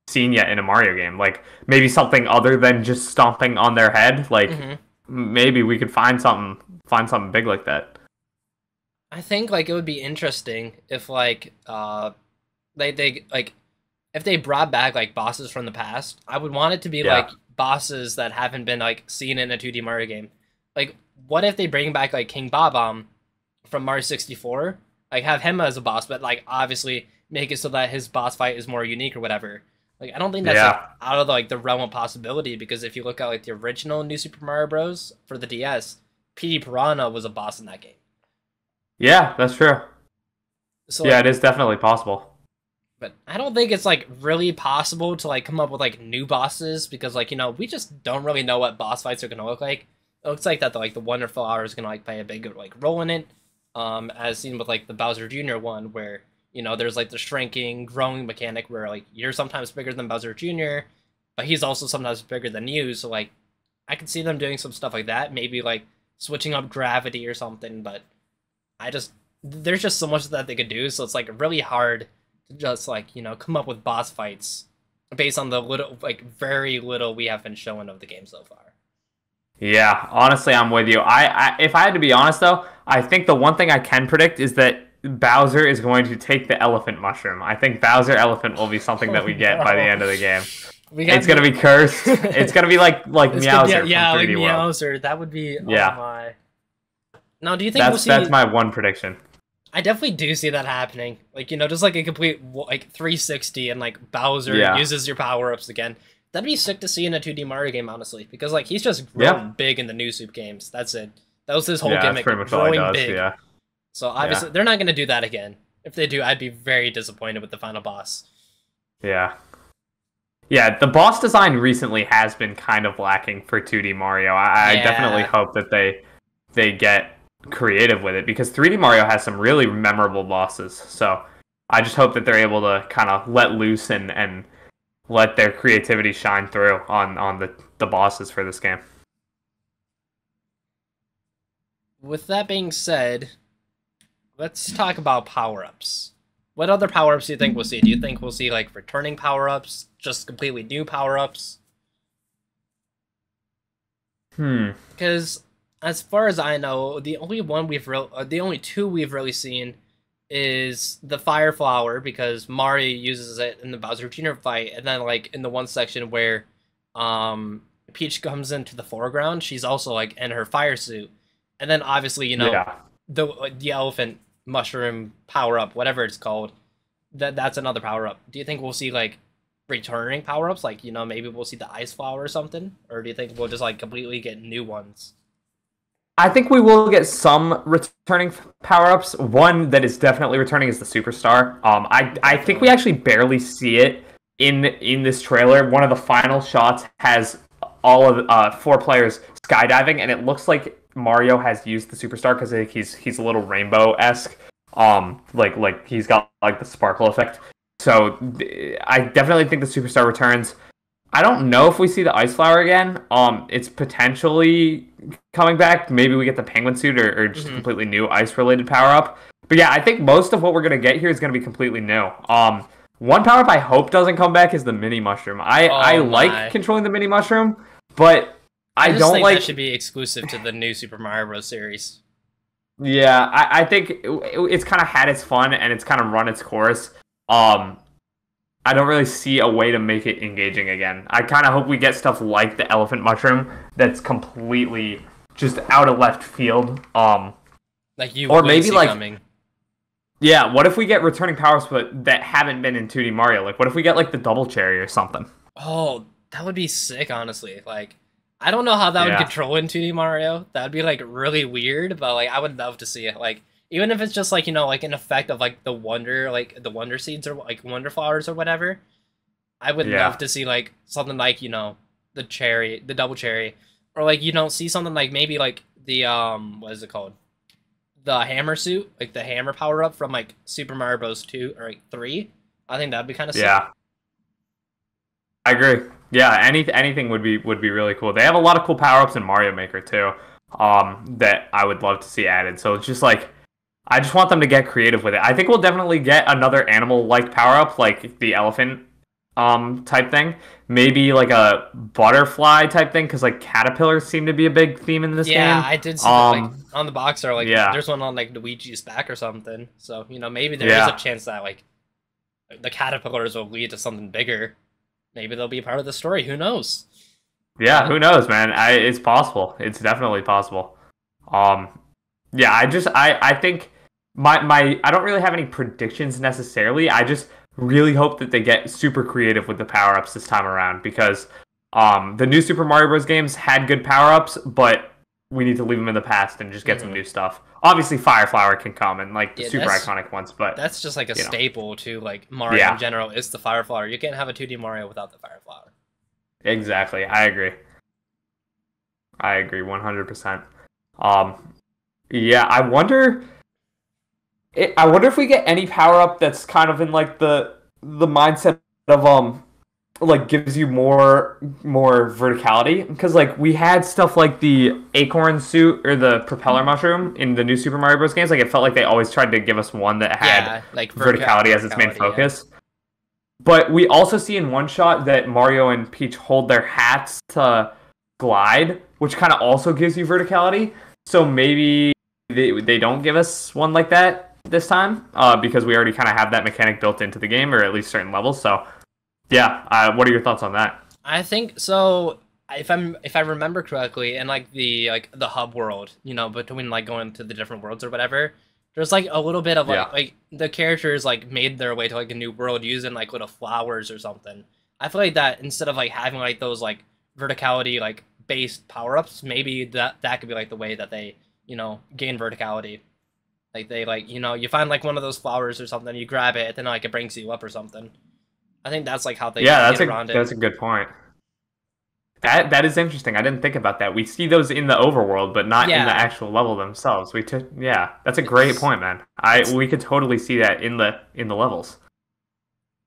seen yet in a Mario game. Like maybe something other than just stomping on their head. Like maybe we could find something big like that. I think like it would be interesting if like they like if they brought back like bosses from the past. I would want it to be like bosses that haven't been like seen in a 2D Mario game. Like what if they bring back like King Bob-omb from Mario 64? Like have him as a boss, but like obviously make it so that his boss fight is more unique or whatever. Like I don't think that's like, out of like the realm of possibility, because if you look at like the original New Super Mario Bros. For the DS, PD Piranha was a boss in that game. Yeah, that's true. So, yeah, it is definitely possible. But I don't think it's like really possible to like come up with like new bosses, because like, you know, we just don't really know what boss fights are gonna look like. It looks like that the Wonderful Hour is gonna like play a big like role in it. As seen with like the Bowser Jr. one, where, you know, there's like the shrinking, growing mechanic where like you're sometimes bigger than Bowser Jr., but he's also sometimes bigger than you. So like I could see them doing some stuff like that, maybe like switching up gravity or something, but there's just so much that they could do, so it's like really hard to just like, you know, come up with boss fights based on the very little we have been shown of the game so far. Yeah, honestly, I'm with you. I if I had to be honest though, I think the one thing I can predict is that Bowser is going to take the elephant mushroom. I think Bowser Elephant will be something that we get by the end of the game. It's gonna be cursed. It's gonna be like Meowser from 3D like Meowser. That would be oh my. Now, do you think that's my one prediction? I definitely do see that happening. Like, you know, just like a complete like 360 and like Bowser uses your power-ups again. That'd be sick to see in a 2D Mario game, honestly, because like he's just grown big in the new Soup games. That's it. That was his whole gimmick, that's pretty much growing all he does, big. Yeah. So obviously they're not going to do that again. If they do, I'd be very disappointed with the final boss. Yeah. Yeah, the boss design recently has been kind of lacking for 2D Mario. I definitely hope that they get creative with it, because 3D Mario has some really memorable bosses. So I just hope that they're able to kind of let loose and let their creativity shine through on the bosses for this game. With that being said, let's talk about power-ups. What other power-ups do you think we'll see? Do you think we'll see like returning power-ups, just completely new power-ups? Because as far as I know, the only two we've really seen is the Fire Flower, because Mario uses it in the Bowser Jr. fight, and then like in the one section where Peach comes into the foreground, she's also like in her fire suit, and then obviously, you know, the elephant mushroom power up, whatever it's called, that's another power up. Do you think we'll see like returning power ups, like, you know, maybe we'll see the ice flower or something, or do you think we'll just like completely get new ones? I think we will get some returning power-ups. One that is definitely returning is the Superstar. I think we actually barely see it in this trailer. One of the final shots has all of 4 players skydiving, and it looks like Mario has used the Superstar because he's a little rainbow-esque. Like he's got like the sparkle effect. So I definitely think the Superstar returns. I don't know if we see the Ice Flower again. It's potentially coming back. Maybe we get the Penguin suit or just a completely new ice-related power-up. But yeah, I think most of what we're gonna get here is gonna be completely new. One power up I hope doesn't come back is the mini mushroom. I Oh like my. controlling the mini mushroom, but I I just don't think that like. should be exclusive to the new Super Mario Bros. Series. Yeah, I think it's kind of had its fun and it's kind of run its course. Um, I don't really see a way to make it engaging again. I kind of hope we get stuff like the elephant mushroom that's completely just out of left field. Like you Or wouldn't maybe see like, coming. yeah, what if we get returning powers but that haven't been in 2D Mario? Like, what if we get like the double cherry or something? Oh, that would be sick, honestly. Like, I don't know how that would Yeah, control in 2D Mario. That would be like really weird, but like I would love to see it. Like, even if it's just like, like an effect of like the wonder seeds or like wonder flowers or whatever. I would love yeah, to see like something like, the cherry, the double cherry, or like, see something like maybe like the what is it called? The hammer suit, like the hammer power up from like Super Mario Bros. 2 or like 3. I think that'd be kind of sick. yeah. I agree. Yeah, anything would be really cool. They have a lot of cool power ups in Mario Maker too, that I would love to see added. So it's just like I just want them to get creative with it. I think we'll definitely get another animal like power up, like the elephant type thing. Maybe like a butterfly type thing, because like caterpillars seem to be a big theme in this Yeah, game. I did see that like Um, on the box or like yeah, there's one on like Luigi's back or something. So, maybe there is a yeah, chance that like the caterpillars will lead to something bigger. Maybe they'll be part of the story. Who knows? yeah. But Who knows, man? It's possible. It's definitely possible. Um, yeah. I think my I don't really have any predictions necessarily. I just really hope that they get super creative with the power ups this time around, because the new Super Mario Bros. Games had good power ups, but we need to leave them in the past and just get some mhm. new stuff. Obviously, Fire Flower can come and like the Yeah, super iconic ones, but that's just like a you know, staple to like Mario in yeah, general. Is the fire flower? You can't have a 2D Mario without the fire flower. exactly. I agree 100%. Um, yeah, I wonder if we get any power up that's kind of in like the mindset of like gives you more verticality, because like we had stuff like the acorn suit or the propeller mushroom in the new Super Mario Bros. Games. Like it felt like they always tried to give us one that had Yeah, like verticality as its main verticality. Yeah. focus. But we also see in one shot that Mario and Peach hold their hats to glide, which kind of also gives you verticality. So maybe they don't give us one like that this time, because we already kind of have that mechanic built into the game, or at least certain levels. So yeah, what are your thoughts on that? I think so. If I remember correctly, in like the hub world, between like going to the different worlds or whatever, there's like a little bit of Yeah, like the characters like made their way to like a new world using like little flowers or something. I feel like that instead of like having like those like verticality like based power ups, maybe that could be like the way that they gain verticality. Like they like you find like one of those flowers or something, you grab it, and then like it brings you up or something. I think that's like how they yeah, get around it. that's a good point. That is interesting. I didn't think about that. We see those in the overworld, but not in the Yeah, actual level themselves. Yeah, that's a great it's point, man. it's We could totally see that in the levels.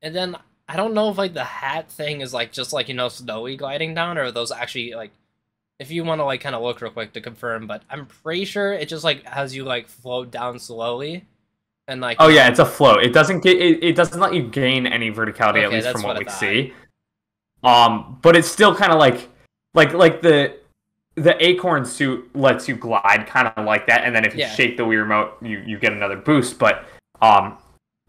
and then I don't know if like the hat thing is like just like snowy gliding down, or those actually like if you want to like kind of look real quick to confirm, but I'm pretty sure it just like has you like float down slowly and like Oh yeah, it's a float. It doesn't let you gain any verticality, at okay, least from that's what what I we thought. see. But it's still kind of like the acorn suit lets you glide kind of like that, and then if you Yeah, shake the Wii remote, you get another boost. But um,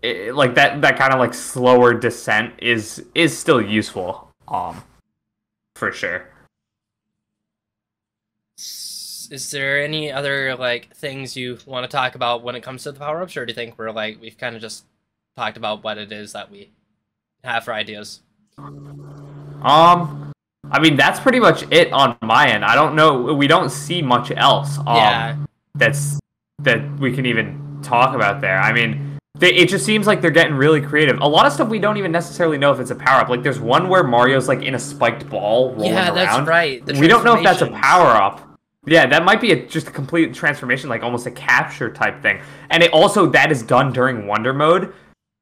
like that kind of like slower descent is still useful. For sure. Is there any other like things you want to talk about when it comes to the power ups, or do you think we've kind of just talked about what it is that we have for ideas? I mean, that's pretty much it on my end. I don't know. We don't see much else. Yeah, That we can even talk about there. I mean, it just seems like they're getting really creative. A lot of stuff we don't even necessarily know if it's a power up. Like there's one where Mario's like in a spiked ball rolling yeah, that's around. right. The We don't know if that's a transformations. power up. Yeah, that might be just a complete transformation, like almost a capture type thing. And it also that is done during Wonder Mode.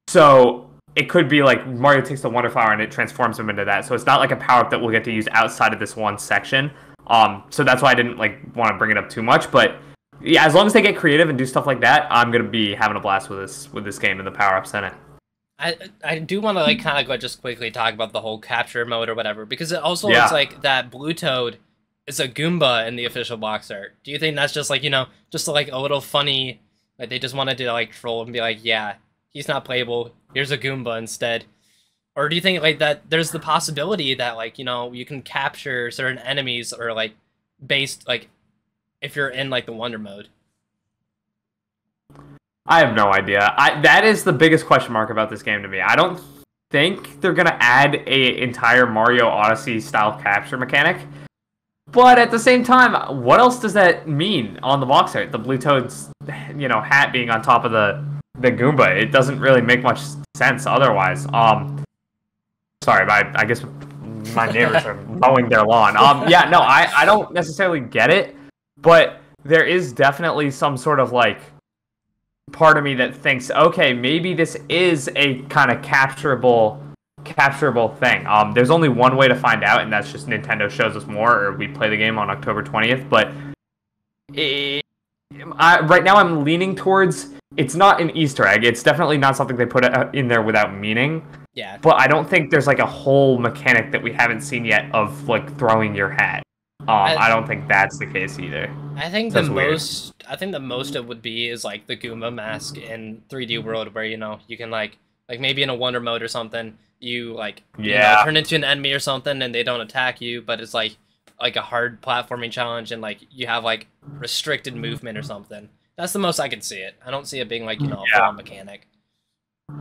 So it could be like Mario takes the Wonder Flower and it transforms him into that. So it's not like a power up that we'll get to use outside of this one section. So that's why I didn't like want to bring it up too much. But yeah, as long as they get creative and do stuff like that, I'm gonna be having a blast with this game and the power ups in it. I do want to like kind of like just quickly talk about the whole capture mode or whatever, because it also looks Yeah. like that Blue Toad is a Goomba in the official box art. Do you think that's just like, just like a little funny, like they just wanted to like troll and be like, yeah, he's not playable, here's a Goomba instead? Or do you think like that there's the possibility that like, you can capture certain enemies, or like based like if you're in like the Wonder mode? I have no idea. That is the biggest question mark about this game to me. I don't think they're gonna add a entire Mario Odyssey style capture mechanic. But at the same time, what else does that mean on the box art? The Blue Toad's, hat being on top of the Goomba. It doesn't really make much sense otherwise. Sorry, I guess my neighbors are mowing their lawn. Yeah, no, I don't necessarily get it, but there is definitely some sort of like part of me that thinks, okay, maybe this is a kind of capturable thing. There's only one way to find out, and that's just Nintendo shows us more, or we play the game on October 20th. But right now, I'm leaning towards it's not an Easter egg. It's definitely not something they put in there without meaning. Yeah. But I don't think there's like a whole mechanic that we haven't seen yet of like throwing your hat. I don't think that's the case either. I think the most it would be is like the Goomba mask in 3D World, where you can like maybe in a Wonder mode or something, you like turn into an enemy or something and they don't attack you, but it's like a hard platforming challenge, and like you have like restricted movement or something. That's the most I can see it. I don't see it being like a full mechanic.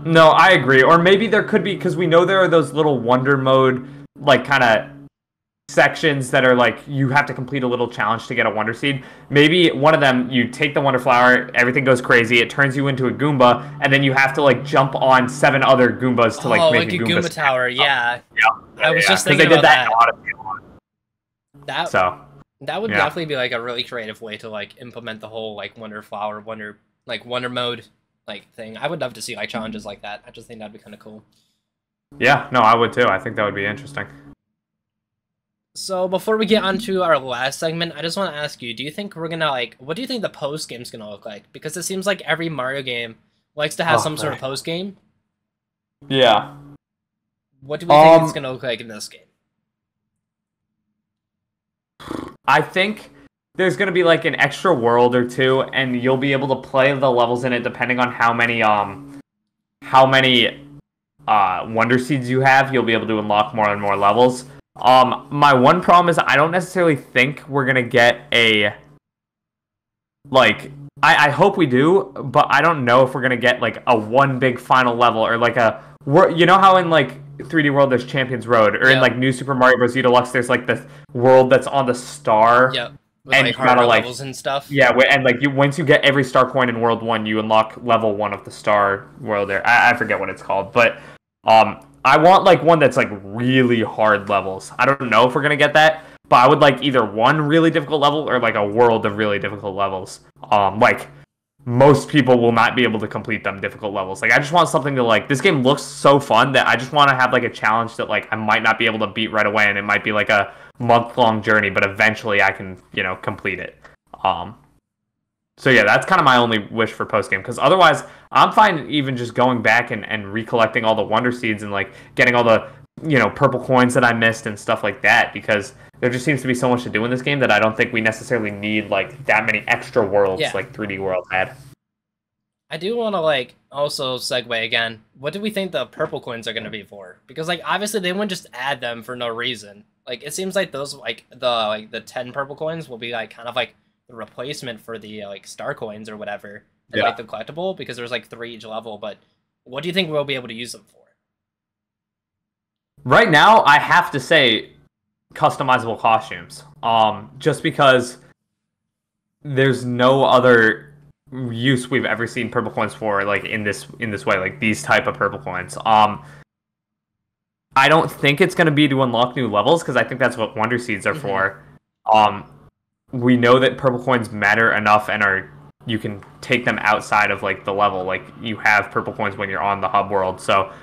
No, I agree. Or maybe there could be, because we know there are those little Wonder mode like kind of sections that are like you have to complete a little challenge to get a Wonder Seed. Maybe one of them, you take the Wonder Flower, everything goes crazy, it turns you into a Goomba, and then you have to like jump on 7 other Goombas to like make like a Goomba tower. Yeah. I was just thinking about that. That would definitely be like a really creative way to like implement the whole like Wonder Flower, Wonder mode like thing. I would love to see like challenges like that. I just think that'd be kind of cool. Yeah, no, I would too. I think that would be interesting. So before we get on to our last segment, I just want to ask you, do you think we're gonna what do you think the post game's gonna look like? Because it seems like every Mario game likes to have some sort of post game. Yeah. What do we think it's gonna look like in this game? I think there's gonna be like an extra world or two, and you'll be able to play the levels in it depending on how many Wonder Seeds you have. You'll be able to unlock more and more levels. My one problem is I don't necessarily think we're gonna get a I hope we do, but I don't know if we're gonna get like a one big final level, or like how in like 3D World there's Champions Road, or in like New Super Mario Bros. U Deluxe there's like the world that's on the star. Yep. With and like harder levels and stuff. Yeah, and like once you get every star coin in World 1, you unlock level 1 of the star world there. I forget what it's called, but I want like one that's like really hard levels. I don't know if we're gonna get that, but I would like either one really difficult level or like a world of really difficult levels. Like most people will not be able to complete them difficult levels. Like I just want something to like, this game looks so fun that I just want to have like a challenge that like I might not be able to beat right away, and it might be like a month-long journey, but eventually I can, complete it. So yeah, that's kind of my only wish for post-game, because otherwise I'm fine even just going back and recollecting all the Wonder Seeds and like getting all the, purple coins that I missed and stuff like that, because there just seems to be so much to do in this game that I don't think we necessarily need like that many extra worlds like 3D World had. I do want to like also segue again. What do we think the purple coins are going to be for? Because like obviously they wouldn't just add them for no reason. Like it seems like those the 10 purple coins will be like kind of like the replacement for the like star coins or whatever, and like the collectible, because there's like 3 each level. But what do you think we'll be able to use them for? Right now, I have to say customizable costumes. Just because there's no other use we've ever seen purple coins for, like in this way, like these type of purple coins. I don't think it's going to be to unlock new levels, because I think that's what Wonder Seeds are for. We know that purple coins matter enough and you can take them outside of like the level. Like you have purple coins when you're on the hub world, so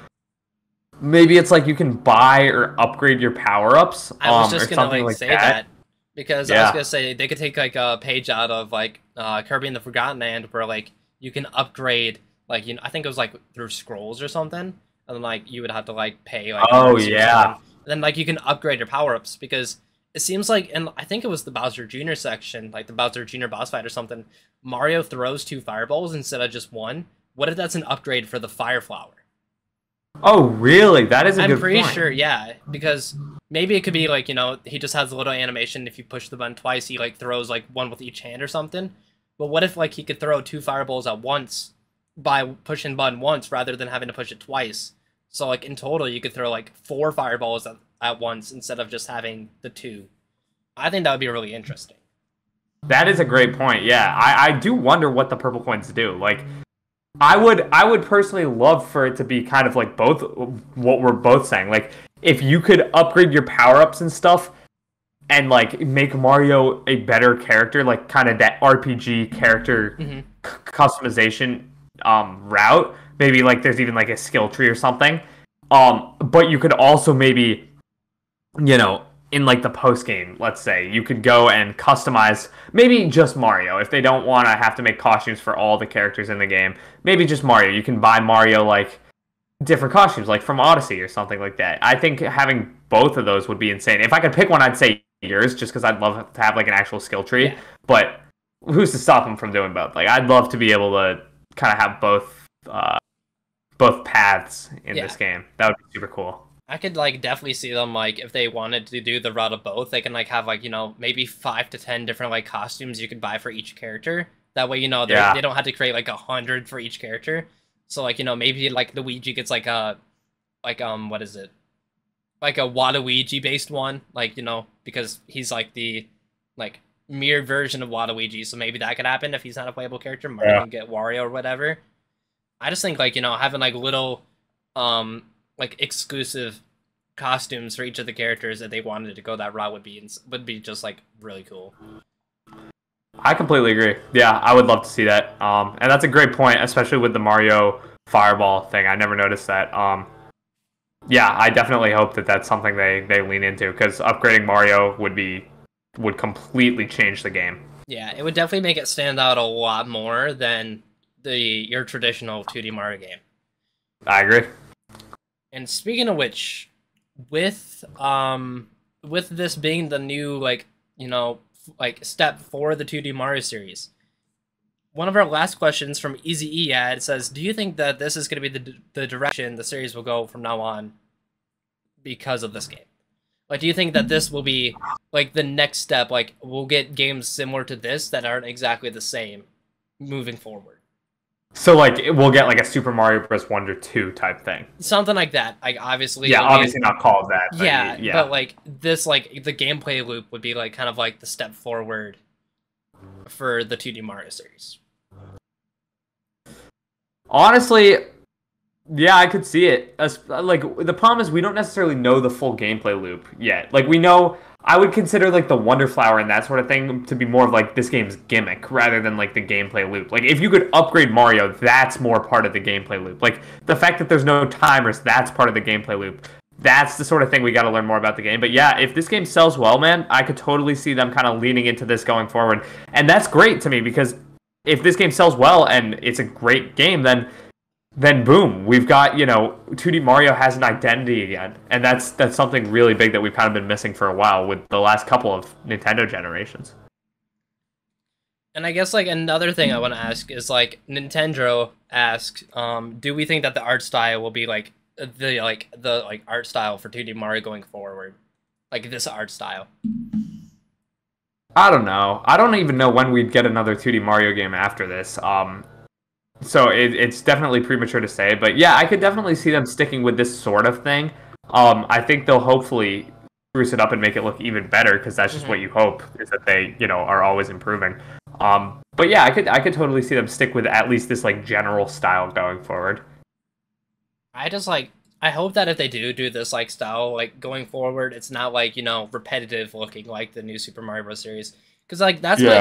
maybe it's like you can buy or upgrade your power-ups. I was just gonna like say that. Because I was Yeah. gonna say they could take like a page out of like Kirby and the Forgotten Land, where like you can upgrade like I think it was like through scrolls or something, and then like you would have to like pay like Oh currency or something, yeah. and then like you can upgrade your power ups because it seems like, and I think it was the Bowser Jr. section, like the Bowser Jr. boss fight or something. Mario throws two fireballs instead of just one. What if that's an upgrade for the Fire Flower? Oh really? That is a I'm good pretty point. sure, yeah, because maybe it could be like, he just has a little animation. If you push the button twice, he like throws like one with each hand or something. But what if like he could throw two fireballs at once by pushing button once rather than having to push it twice? So like in total, you could throw like four fireballs at once instead of just having the two. I think that would be really interesting. That is a great point. Yeah, I do wonder what the purple coins do. Like, I would personally love for it to be kind of like both what we're both saying. Like, if you could upgrade your power ups and stuff, and like make Mario a better character, like kind of that RPG character Hmm. customization route. Maybe like there's even like a skill tree or something. But you could also maybe, in like the post game, let's say, you could go and customize maybe just Mario. If they don't want to have to make costumes for all the characters in the game, maybe just Mario. You can buy Mario like different costumes, like from Odyssey or something like that. I think having both of those would be insane. If I could pick one, I'd say yours, just because I'd love to have like an actual skill tree. Yeah, But who's to stop them from doing both? Like, I'd love to be able to kind of have both paths in yeah. this game. That would be super cool. I could like definitely see them like if they wanted to do the route of both, they can like have like maybe 5 to 10 different like costumes you could buy for each character. That way Yeah, they don't have to create like 100 for each character. So like maybe like Luigi gets like a like what is it, like a Waluigi based one, like because he's like the like mirrored version of Waluigi. So maybe that could happen if he's not a playable character. Mario yeah. can get Wario or whatever. I just think like having like little like exclusive costumes for each of the characters that they wanted to go that route would be just like really cool. I completely agree. Yeah, I would love to see that. And that's a great point, especially with the Mario Fireball thing. I never noticed that. Yeah, I definitely hope that that's something they lean into because upgrading Mario would completely change the game. Yeah, it would definitely make it stand out a lot more than your traditional 2D Mario game. I agree. And speaking of which, with with this being the new like like step for the 2D Mario series, one of our last questions from Easy E ad says, "Do you think that this is going to be the direction the series will go from now on because of this game? Like, do you think that this will be like the next step? Like, we'll get games similar to this that aren't exactly the same moving forward, So like we'll get like a Super Mario Bros. Wonder 2 type thing. something like that? Like, obviously, Yeah, it'll be obviously not called that, but yeah, yeah. but like this, like the gameplay loop would be like kind of like the step forward for the 2D Mario series." Honestly, yeah, I could see it. Like the problem is we don't necessarily know the full gameplay loop yet. Like we know, I would consider like the Wonder Flower and that sort of thing to be more of like this game's gimmick rather than like the gameplay loop. Like if you could upgrade Mario, that's more part of the gameplay loop. Like the fact that there's no timers, that's part of the gameplay loop. That's the sort of thing we got to learn more about the game. But yeah, if this game sells well, man, I could totally see them kind of leaning into this going forward. And that's great to me because if this game sells well and it's a great game, then boom, we've got, 2D Mario has an identity again. And that's something really big that we've kind of been missing for a while with the last couple of Nintendo generations. And I guess like another thing I want to ask is like Nintendo asked, do we think that the art style will be like the art style for 2D Mario going forward, like this art style? I don't know. I don't even know when we'd get another 2D Mario game after this. So it's definitely premature to say, but yeah, I could definitely see them sticking with this sort of thing. I think they'll hopefully spruce it up and make it look even better because that's just Hmm. what you hope is that they are always improving. But yeah, I could totally see them stick with at least this like general style going forward. I just like I hope that if they do this like style like going forward, it's not like repetitive looking like the new Super Mario Bros. Series, because like that's Yeah.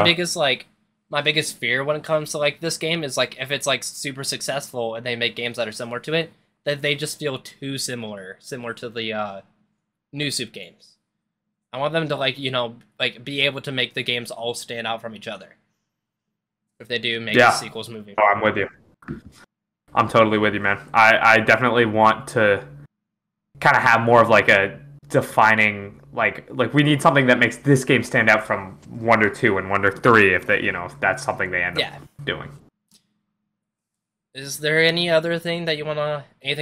my biggest fear when it comes to like this game is like if it's like super successful and they make games that are similar to it, that they just feel too similar to the new Soup games. I want them to be able to make the games all stand out from each other. If they do make sequels moving forward. I'm with you. I'm totally with you, man. I definitely want to kind of have more of like a defining like we need something that makes this game stand out from Wonder 2 and Wonder 3 if if that's something they end up doing. Is there anything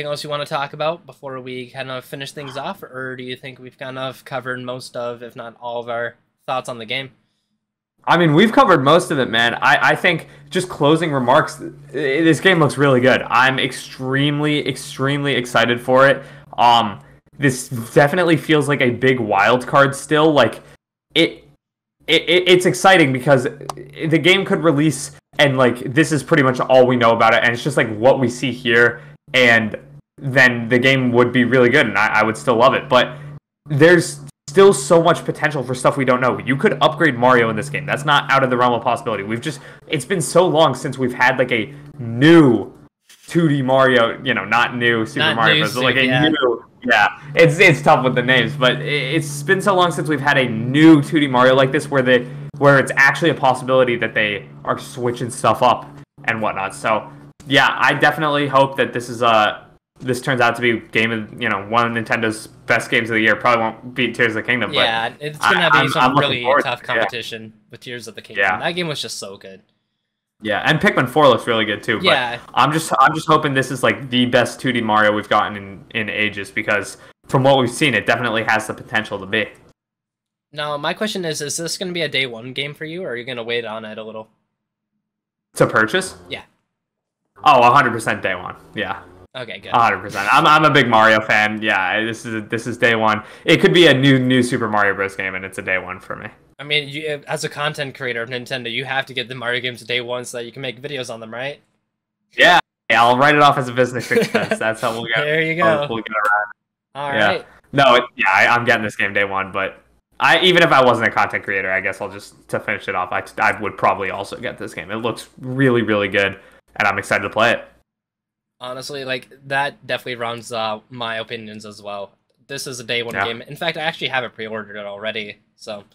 else you want to talk about before we kind of finish things off, or do you think we've kind of covered most of, if not all of our thoughts on the game? I mean, we've covered most of it, man. I think just closing remarks, this game looks really good. I'm extremely, extremely excited for it. This definitely feels like a big wild card still. Like, it's exciting because the game could release and, like, this is pretty much all we know about it. And it's just, like, what we see here. And then the game would be really good and I would still love it. But there's still so much potential for stuff we don't know. You could upgrade Mario in this game. That's not out of the realm of possibility. It's been so long since we've had like a new 2D Mario, not new Super Mario Bros. Like a new, it's tough with the names, but it's been so long since we've had a new 2D Mario like this where it's actually a possibility that they are switching stuff up and whatnot. So yeah, I definitely hope that this turns out to be one of Nintendo's best games of the year. Probably won't beat Tears of the Kingdom. Yeah, but it's gonna be some really tough competition with Tears of the Kingdom. Yeah. That game was just so good. Yeah, and Pikmin 4 looks really good too. But yeah, I'm just hoping this is like the best 2D Mario we've gotten in ages because from what we've seen, it definitely has the potential to be. Now, my question is this going to be a day one game for you, or are you going to wait on it a little? To purchase? Yeah. Oh, 100% day one. Yeah. Okay, good. 100%. I'm a big Mario fan. Yeah, this is day one. It could be a new Super Mario Bros. Game, and it's a day one for me. I mean, as a content creator of Nintendo, you have to get the Mario games day one so that you can make videos on them, right? Yeah, I'll write it off as a business expense. That's how we'll get. There you go. We'll get around. All right. No, I'm getting this game day one, but even if I wasn't a content creator, I guess I'll just to finish it off. I would probably also get this game. It looks really, really good, and I'm excited to play it. Honestly, that definitely rounds my opinions as well. This is a day one game. In fact, I actually have it pre-ordered already, so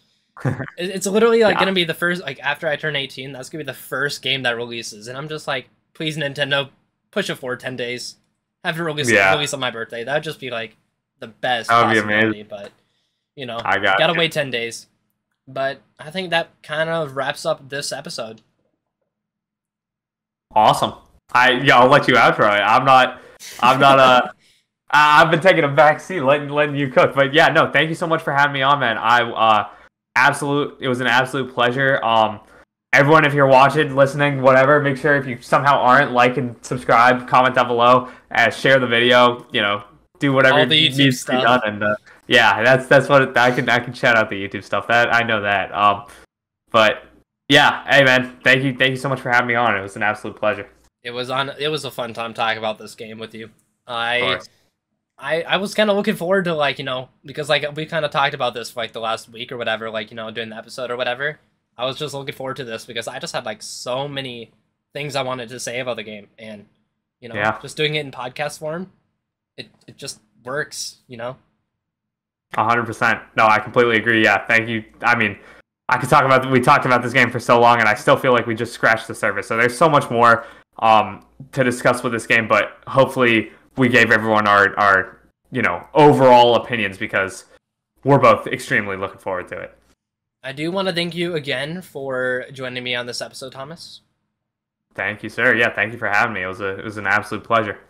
it's literally gonna be the first. After I turn 18, that's gonna be the first game that releases, and I'm just like, please, Nintendo, push it forward 10 days. Have it release on my birthday. That would just be the best. That would be amazing. But gotta wait 10 days. But I think that kind of wraps up this episode. Awesome. I'll let you outro it. I'm not I've been taking a back seat letting you cook. But yeah, no, thank you so much for having me on, man. It was an absolute pleasure. Everyone, if you're watching, listening, whatever, make sure if you somehow aren't, like and subscribe, comment down below, share the video, do whatever needs to be done. And that's what I can shout out the YouTube stuff. That I know that. But yeah, hey man, thank you so much for having me on. It was an absolute pleasure. It was a fun time talking about this game with you. I was kind of looking forward to because we kind of talked about this for the last week or whatever, doing the episode or whatever. I was just looking forward to this because I just had so many things I wanted to say about the game, and just doing it in podcast form, it just works, 100%. No, I completely agree. Yeah, thank you. I mean, we talked about this game for so long, and I still feel like we just scratched the surface. So there's so much more to discuss with this game, but hopefully we gave everyone our overall opinions because we're both extremely looking forward to it. I do want to thank you again for joining me on this episode, Thomas. Thank you, sir. Yeah, thank you for having me. It was an absolute pleasure.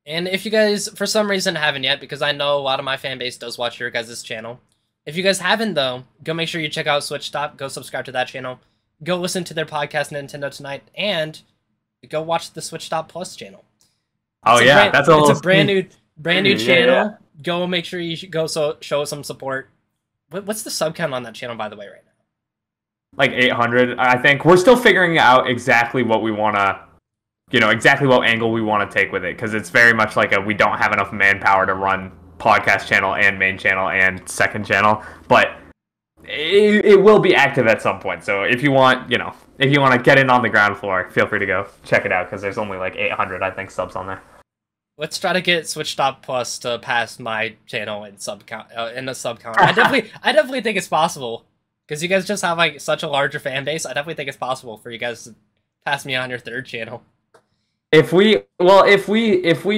And if you guys, for some reason, haven't yet, because I know a lot of my fan base does watch your guys' channel. If you guys haven't, though, go make sure you check out Switch Stop. Go subscribe to that channel. Go listen to their podcast, Nintendo Tonight, and go watch the Switch Stop Plus channel. It's a brand new channel. Yeah. Go make sure you go show some support. What's the sub count on that channel, by the way, right now? Like 800, I think. We're still figuring out exactly what we want to, exactly what angle we want to take with it, because it's very much we don't have enough manpower to run podcast channel and main channel and second channel, but it will be active at some point. So if you want, if you want to get in on the ground floor, feel free to go check it out, because there's only 800, I think, subs on there. let's try to get Switch Stop Plus to pass my channel in sub count in the sub count. I definitely think it's possible because you guys just have like such a larger fan base. I definitely think it's possible for you guys to pass me on your third channel. If we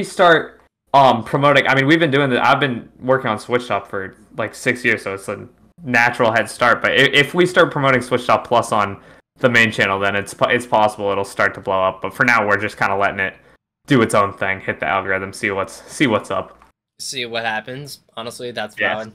start promoting, I mean, we've been doing that. I've been working on Switch Shop for like 6 years, so it's a natural head start. But if we start promoting Switch Shop Plus on the main channel, then it's possible it'll start to blow up. But for now, we're just kind of letting it do its own thing, hit the algorithm, see what's up. See what happens. Honestly, that's Yes. valid.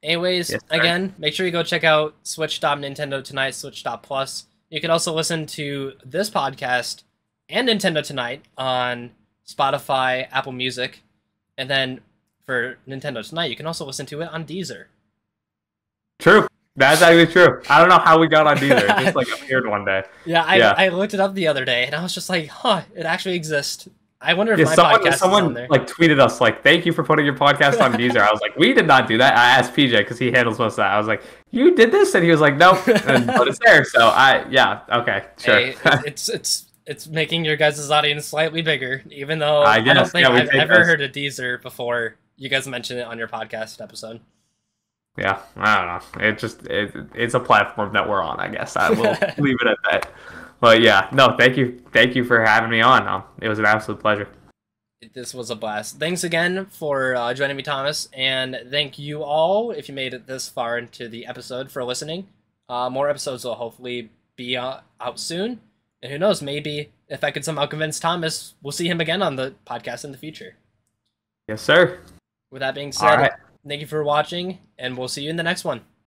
Anyways, Yes, sir. again, make sure you go check out Switch Stop Nintendo Tonight, Switch Stop Plus. You can also listen to this podcast and Nintendo Tonight on Spotify, Apple Music, and then for Nintendo Tonight, you can also listen to it on Deezer. True. That's actually true. I don't know how we got on Deezer. It just like appeared one day. Yeah, Yeah. I looked it up the other day, and I was just like, huh, it actually exists. I wonder if my podcast is on Someone there. like tweeted us like, "Thank you for putting your podcast on Deezer." I was like, "We did not do that." I asked PJ because he handles most of that. I was like, "You did this?" And he was like, "Nope." But it's there. So okay, sure. Hey, it's making your guys' audience slightly bigger, even though I I don't guess, think yeah, we I've take ever those. heard of Deezer before you guys mentioned it on your podcast episode. Yeah, I don't know. It's a platform that we're on. I guess I will leave it at that. But yeah, no, thank you for having me on. It was an absolute pleasure. This was a blast. Thanks again for joining me, Thomas, and thank you all if you made it this far into the episode for listening. More episodes will hopefully be out soon, and who knows, maybe if I could somehow convince Thomas, we'll see him again on the podcast in the future. Yes, sir. With that being All said, right. thank you for watching, and we'll see you in the next one.